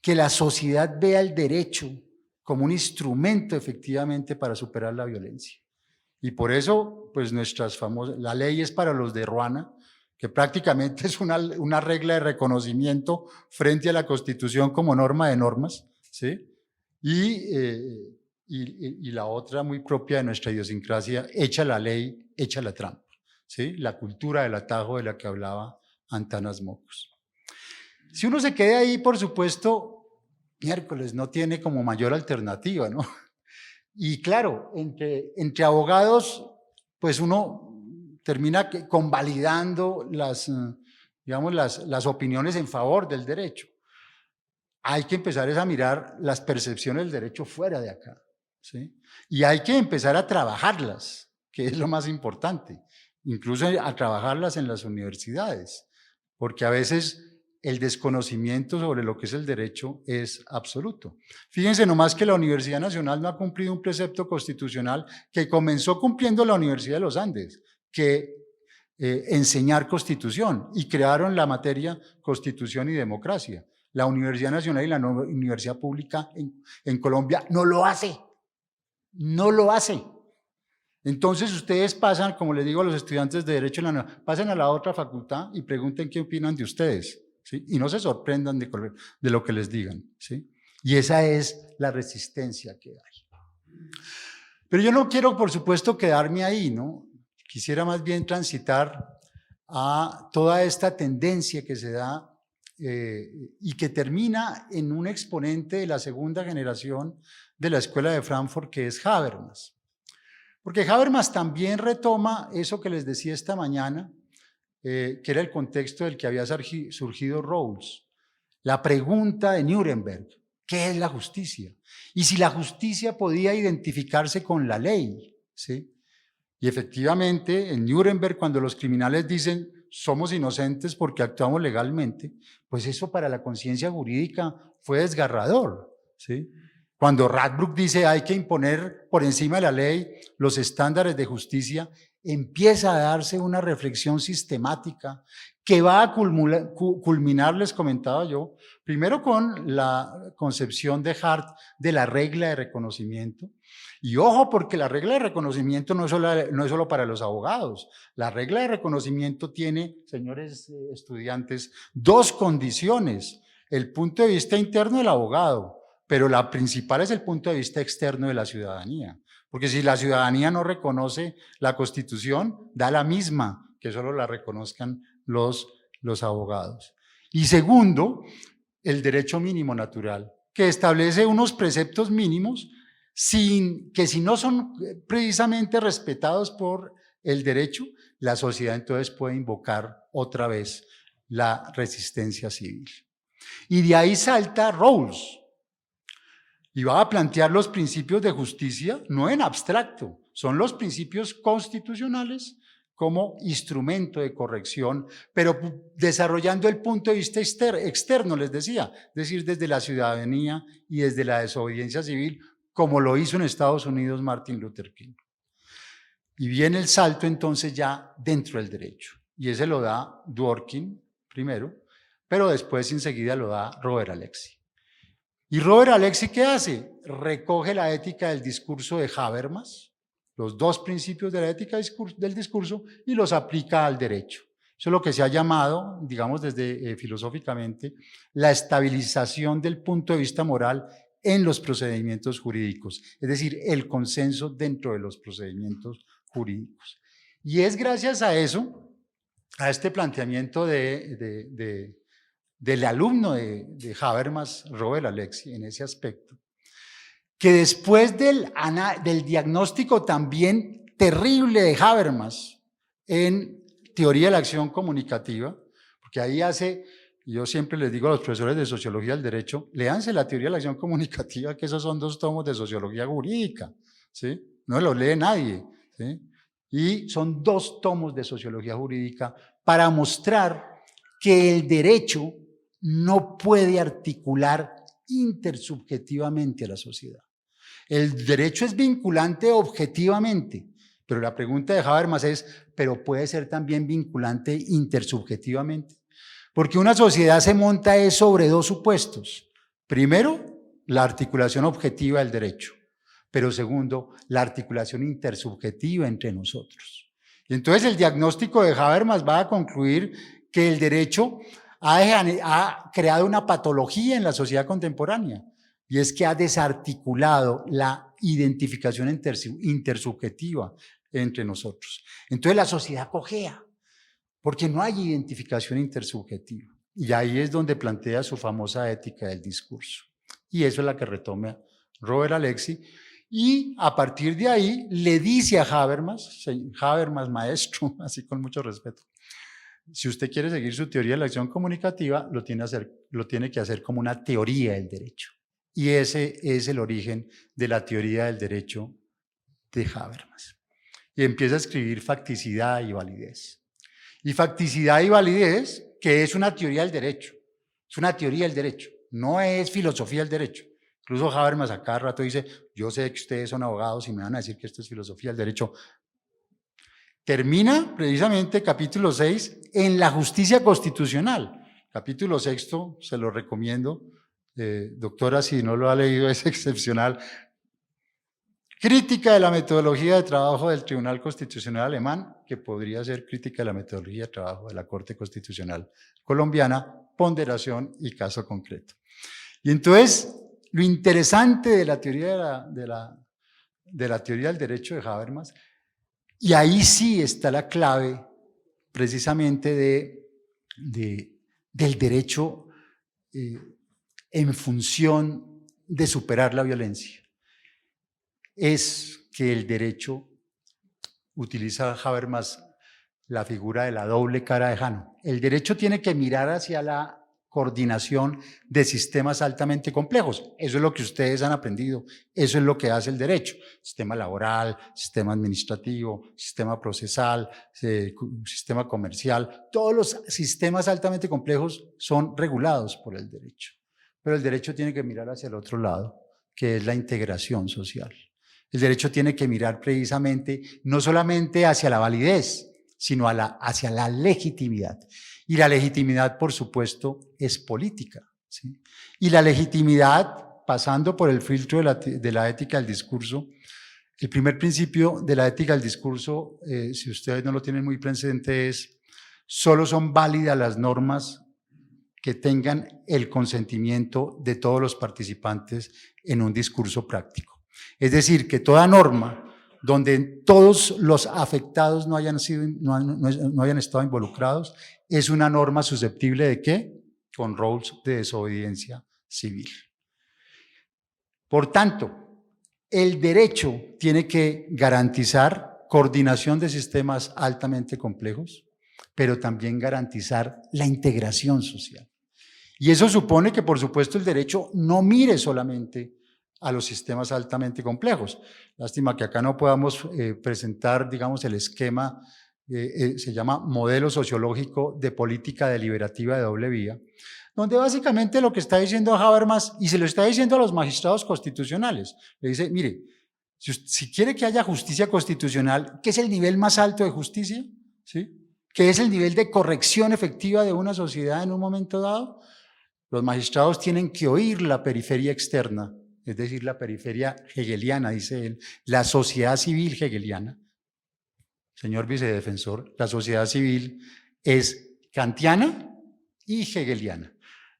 que la sociedad vea el derecho como un instrumento efectivamente para superar la violencia. Y por eso, pues la ley es para los de Ruana, que prácticamente es una regla de reconocimiento frente a la Constitución como norma de normas, ¿sí? Y la otra muy propia de nuestra idiosincrasia: echa la ley, echa la trampa, ¿sí? La cultura del atajo de la que hablaba Antanas Mockus. Si uno se queda ahí, por supuesto, miércoles, no tiene como mayor alternativa, ¿no? Y claro, entre abogados, pues uno termina convalidando las opiniones en favor del derecho. Hay que empezar a mirar las percepciones del derecho fuera de acá, ¿sí? Y hay que empezar a trabajarlas, que es lo más importante, incluso a trabajarlas en las universidades, porque a veces el desconocimiento sobre lo que es el derecho es absoluto. Fíjense nomás que la Universidad Nacional no ha cumplido un precepto constitucional que comenzó cumpliendo la Universidad de los Andes, que enseñar Constitución, y crearon la materia Constitución y Democracia. La Universidad Nacional y la Universidad Pública en Colombia no lo hace, no lo hace. Entonces ustedes pasan, como les digo a los estudiantes de Derecho, pasen a la otra facultad y pregunten qué opinan de ustedes, ¿sí? Y no se sorprendan de lo que les digan, ¿sí? Y esa es la resistencia que hay. Pero yo no quiero, por supuesto, quedarme ahí, ¿no? Quisiera más bien transitar a toda esta tendencia que se da y que termina en un exponente de la segunda generación de la Escuela de Frankfurt, que es Habermas. Porque Habermas también retoma eso que les decía esta mañana, que era el contexto del que había surgido Rawls. La pregunta de Nuremberg: ¿qué es la justicia? Y si la justicia podía identificarse con la ley, ¿sí? Y efectivamente, en Nuremberg, cuando los criminales dicen somos inocentes porque actuamos legalmente, pues eso para la conciencia jurídica fue desgarrador, ¿sí? Cuando Radbruch dice hay que imponer por encima de la ley los estándares de justicia, empieza a darse una reflexión sistemática que va a culminar, les comentaba yo, primero con la concepción de Hart de la regla de reconocimiento. Y ojo, porque la regla de reconocimiento no es solo para los abogados. La regla de reconocimiento tiene, señores estudiantes, dos condiciones: el punto de vista interno del abogado, pero la principal es el punto de vista externo de la ciudadanía. Porque si la ciudadanía no reconoce la Constitución, da la misma que solo la reconozcan los abogados. Y segundo, el derecho mínimo natural, que establece unos preceptos mínimos que si no son precisamente respetados por el derecho, la sociedad entonces puede invocar otra vez la resistencia civil. Y de ahí salta Rawls y va a plantear los principios de justicia, no en abstracto, son los principios constitucionales como instrumento de corrección, pero desarrollando el punto de vista externo, les decía, es decir, desde la ciudadanía y desde la desobediencia civil, como lo hizo en Estados Unidos Martin Luther King. Y viene el salto entonces ya dentro del derecho, y ese lo da Dworkin primero, pero después enseguida lo da Robert Alexy. ¿Y Robert Alexy qué hace? Recoge la ética del discurso de Habermas, los dos principios de la ética del discurso, y los aplica al derecho. Eso es lo que se ha llamado, digamos desde filosóficamente, la estabilización del punto de vista moral en los procedimientos jurídicos, es decir, el consenso dentro de los procedimientos jurídicos. Y es gracias a eso, a este planteamiento del alumno de Habermas, Robert Alexy, en ese aspecto, que después del diagnóstico también terrible de Habermas en teoría de la acción comunicativa, porque ahí yo siempre les digo a los profesores de sociología del derecho, léanse la teoría de la acción comunicativa, que esos son 2 tomos de sociología jurídica, ¿sí? No los lee nadie, ¿sí? Y son 2 tomos de sociología jurídica para mostrar que el derecho no puede articular intersubjetivamente a la sociedad. El derecho es vinculante objetivamente, pero la pregunta de Habermas es, ¿pero puede ser también vinculante intersubjetivamente? Porque una sociedad se monta sobre 2 supuestos. Primero, la articulación objetiva del derecho, pero segundo, la articulación intersubjetiva entre nosotros. Y entonces el diagnóstico de Habermas va a concluir que el derecho ha creado una patología en la sociedad contemporánea, y es que ha desarticulado la identificación intersubjetiva entre nosotros. Entonces la sociedad cojea, porque no hay identificación intersubjetiva. Y ahí es donde plantea su famosa ética del discurso. Y eso es la que retoma Robert Alexy. Y a partir de ahí le dice a Habermas maestro, así con mucho respeto, si usted quiere seguir su teoría de la acción comunicativa, lo tiene que hacer como una teoría del derecho. Y ese es el origen de la teoría del derecho de Habermas. Y empieza a escribir facticidad y validez. Y facticidad y validez, que es una teoría del derecho, es una teoría del derecho, no es filosofía del derecho. Incluso Habermas a cada rato dice, yo sé que ustedes son abogados y me van a decir que esto es filosofía del derecho. Termina precisamente capítulo 6 en la justicia constitucional. Capítulo 6, se lo recomiendo, doctora, si no lo ha leído es excepcional. Crítica de la metodología de trabajo del Tribunal Constitucional Alemán, que podría ser crítica de la metodología de trabajo de la Corte Constitucional Colombiana, ponderación y caso concreto. Y entonces, lo interesante de la teoría de la teoría del derecho de Habermas, y ahí sí está la clave precisamente del derecho en función de superar la violencia, es que el derecho, utiliza Habermas la figura de la doble cara de Jano. El derecho tiene que mirar hacia la coordinación de sistemas altamente complejos. Eso es lo que ustedes han aprendido, eso es lo que hace el derecho. Sistema laboral, sistema administrativo, sistema procesal, sistema comercial, todos los sistemas altamente complejos son regulados por el derecho. Pero el derecho tiene que mirar hacia el otro lado, que es la integración social. El derecho tiene que mirar precisamente no solamente hacia la validez, sino hacia la legitimidad. Y la legitimidad, por supuesto, es política, ¿sí? Y la legitimidad, pasando por el filtro de la ética del discurso, el primer principio de la ética del discurso, si ustedes no lo tienen muy presente, es solo son válidas las normas que tengan el consentimiento de todos los participantes en un discurso práctico. Es decir, que toda norma donde todos los afectados no hayan estado involucrados, es una norma susceptible ¿de qué? con roles de desobediencia civil. Por tanto, el derecho tiene que garantizar coordinación de sistemas altamente complejos, pero también garantizar la integración social. Y eso supone que, por supuesto, el derecho no mire solamente a los sistemas altamente complejos. Lástima que acá no podamos presentar, digamos, el esquema, se llama modelo sociológico de política deliberativa de doble vía, donde básicamente lo que está diciendo Habermas, y se lo está diciendo a los magistrados constitucionales, le dice, mire, si quiere que haya justicia constitucional, ¿qué es el nivel más alto de justicia? ¿Sí? ¿Qué es el nivel de corrección efectiva de una sociedad en un momento dado? Los magistrados tienen que oír la periferia externa, es decir, la periferia hegeliana, dice él, la sociedad civil hegeliana. Señor vicedefensor, la sociedad civil es kantiana y hegeliana.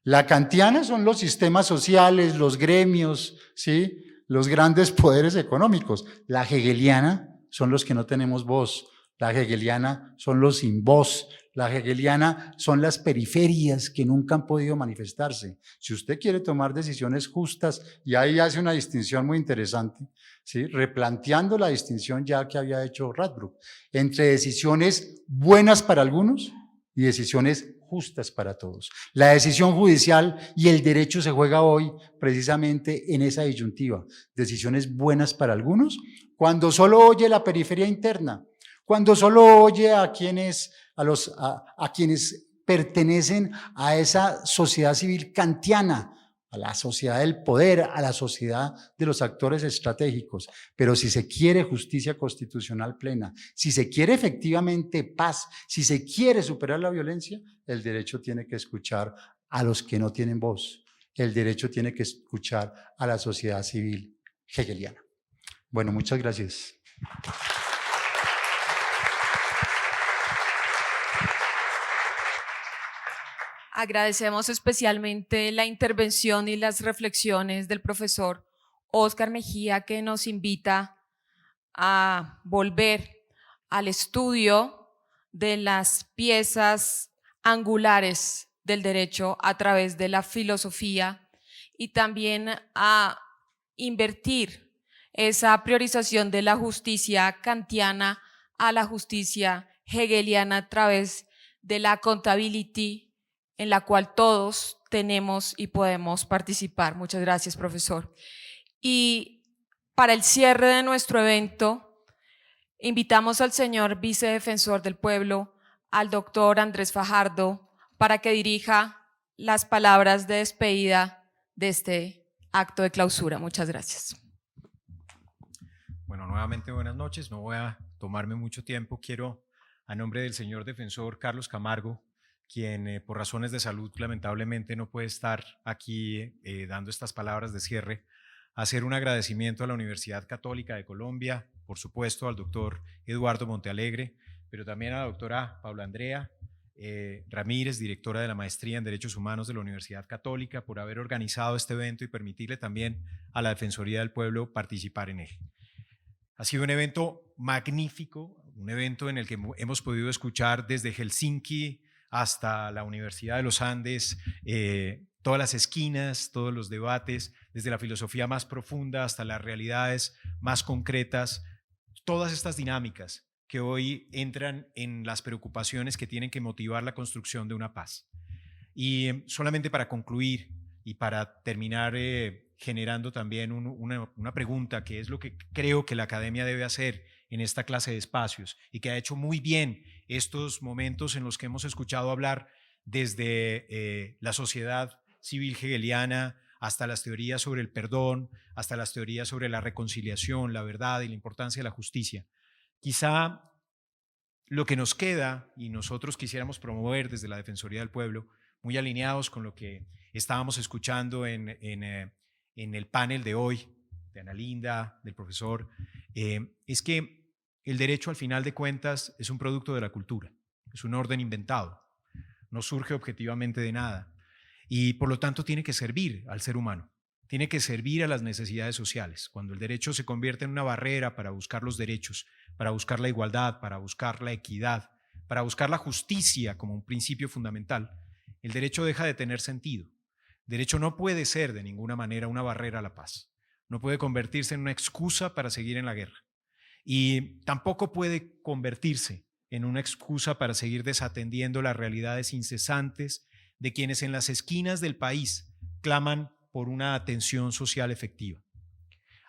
La kantiana son los sistemas sociales, los gremios, ¿sí?, los grandes poderes económicos. La hegeliana son los que no tenemos voz. La hegeliana son los sin voz. La hegeliana son las periferias que nunca han podido manifestarse. Si usted quiere tomar decisiones justas, y ahí hace una distinción muy interesante, ¿sí?, replanteando la distinción ya que había hecho Radbruch, entre decisiones buenas para algunos y decisiones justas para todos. La decisión judicial y el derecho se juega hoy precisamente en esa disyuntiva. Decisiones buenas para algunos, cuando solo oye la periferia interna, cuando solo oye a quienes pertenecen a esa sociedad civil kantiana, a la sociedad del poder, a la sociedad de los actores estratégicos. Pero si se quiere justicia constitucional plena, si se quiere efectivamente paz, si se quiere superar la violencia, el derecho tiene que escuchar a los que no tienen voz. El derecho tiene que escuchar a la sociedad civil hegeliana. Bueno, muchas gracias. Agradecemos especialmente la intervención y las reflexiones del profesor Óscar Mejía, que nos invita a volver al estudio de las piezas angulares del derecho a través de la filosofía y también a invertir esa priorización de la justicia kantiana a la justicia hegeliana a través de la accountability, en la cual todos tenemos y podemos participar. Muchas gracias, profesor. Y para el cierre de nuestro evento, invitamos al señor vicedefensor del pueblo, al doctor Andrés Fajardo, para que dirija las palabras de despedida de este acto de clausura. Muchas gracias. Bueno, nuevamente buenas noches. No voy a tomarme mucho tiempo. Quiero, a nombre del señor defensor Carlos Camargo, quien por razones de salud lamentablemente no puede estar aquí dando estas palabras de cierre, hacer un agradecimiento a la Universidad Católica de Colombia, por supuesto al doctor Eduardo Montealegre, pero también a la doctora Paula Andrea Ramírez, directora de la Maestría en Derechos Humanos de la Universidad Católica, por haber organizado este evento y permitirle también a la Defensoría del Pueblo participar en él. Ha sido un evento magnífico, un evento en el que hemos podido escuchar desde Helsinki hasta la Universidad de los Andes, todas las esquinas, todos los debates, desde la filosofía más profunda hasta las realidades más concretas, todas estas dinámicas que hoy entran en las preocupaciones que tienen que motivar la construcción de una paz. Y solamente para concluir y para terminar generando también una pregunta, que es lo que creo que la academia debe hacer en esta clase de espacios y que ha hecho muy bien estos momentos en los que hemos escuchado hablar desde la sociedad civil hegeliana hasta las teorías sobre el perdón, hasta las teorías sobre la reconciliación, la verdad y la importancia de la justicia. Quizá lo que nos queda y nosotros quisiéramos promover desde la Defensoría del Pueblo, muy alineados con lo que estábamos escuchando en el panel de hoy, de Ana Linda, del profesor, es que el derecho al final de cuentas es un producto de la cultura, es un orden inventado, no surge objetivamente de nada y por lo tanto tiene que servir al ser humano, tiene que servir a las necesidades sociales. Cuando el derecho se convierte en una barrera para buscar los derechos, para buscar la igualdad, para buscar la equidad, para buscar la justicia como un principio fundamental, el derecho deja de tener sentido. El derecho no puede ser de ninguna manera una barrera a la paz. No puede convertirse en una excusa para seguir en la guerra. Y tampoco puede convertirse en una excusa para seguir desatendiendo las realidades incesantes de quienes en las esquinas del país claman por una atención social efectiva.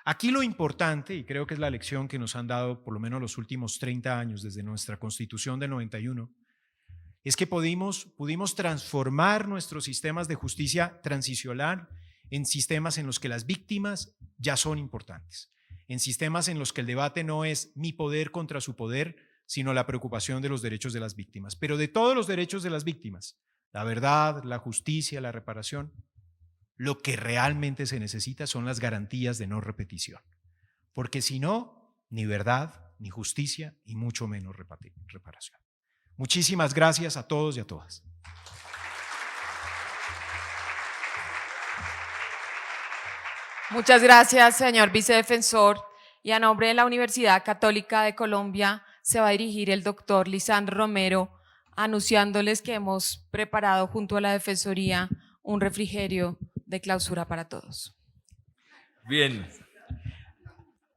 Aquí lo importante, y creo que es la lección que nos han dado por lo menos los últimos 30 años desde nuestra Constitución del 91, es que pudimos transformar nuestros sistemas de justicia transicional en sistemas en los que las víctimas ya son importantes, en sistemas en los que el debate no es mi poder contra su poder, sino la preocupación de los derechos de las víctimas. Pero de todos los derechos de las víctimas, la verdad, la justicia, la reparación, lo que realmente se necesita son las garantías de no repetición. Porque si no, ni verdad, ni justicia y mucho menos reparación. Muchísimas gracias a todos y a todas. Muchas gracias, señor vicedefensor. Y a nombre de la Universidad Católica de Colombia se va a dirigir el doctor Lisandro Romero, anunciándoles que hemos preparado junto a la Defensoría un refrigerio de clausura para todos. Bien.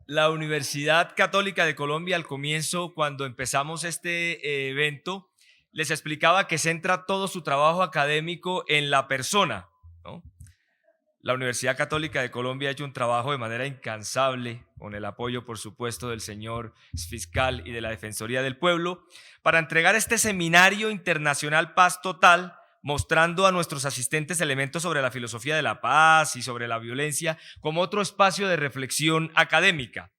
La Universidad Católica de Colombia, al comienzo, cuando empezamos este evento, les explicaba que centra todo su trabajo académico en la persona, ¿no? La Universidad Católica de Colombia ha hecho un trabajo de manera incansable, con el apoyo, por supuesto, del señor fiscal y de la Defensoría del Pueblo, para entregar este seminario internacional Paz Total, mostrando a nuestros asistentes elementos sobre la filosofía de la paz y sobre la violencia como otro espacio de reflexión académica.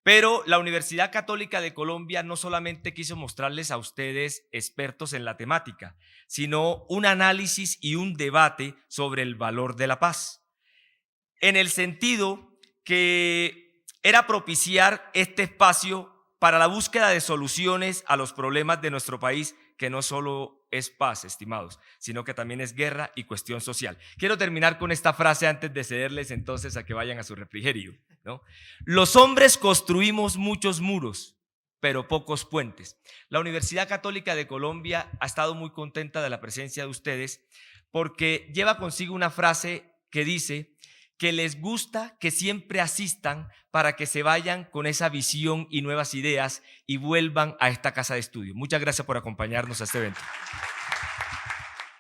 Pero la Universidad Católica de Colombia no solamente quiso mostrarles a ustedes expertos en la temática, sino un análisis y un debate sobre el valor de la paz, en el sentido que era propiciar este espacio para la búsqueda de soluciones a los problemas de nuestro país, que no solo es paz, estimados, sino que también es guerra y cuestión social. Quiero terminar con esta frase antes de cederles entonces a que vayan a su refrigerio, ¿no? Los hombres construimos muchos muros, pero pocos puentes. La Universidad Católica de Colombia ha estado muy contenta de la presencia de ustedes porque lleva consigo una frase que dice que les gusta que siempre asistan para que se vayan con esa visión y nuevas ideas y vuelvan a esta casa de estudio. Muchas gracias por acompañarnos a este evento.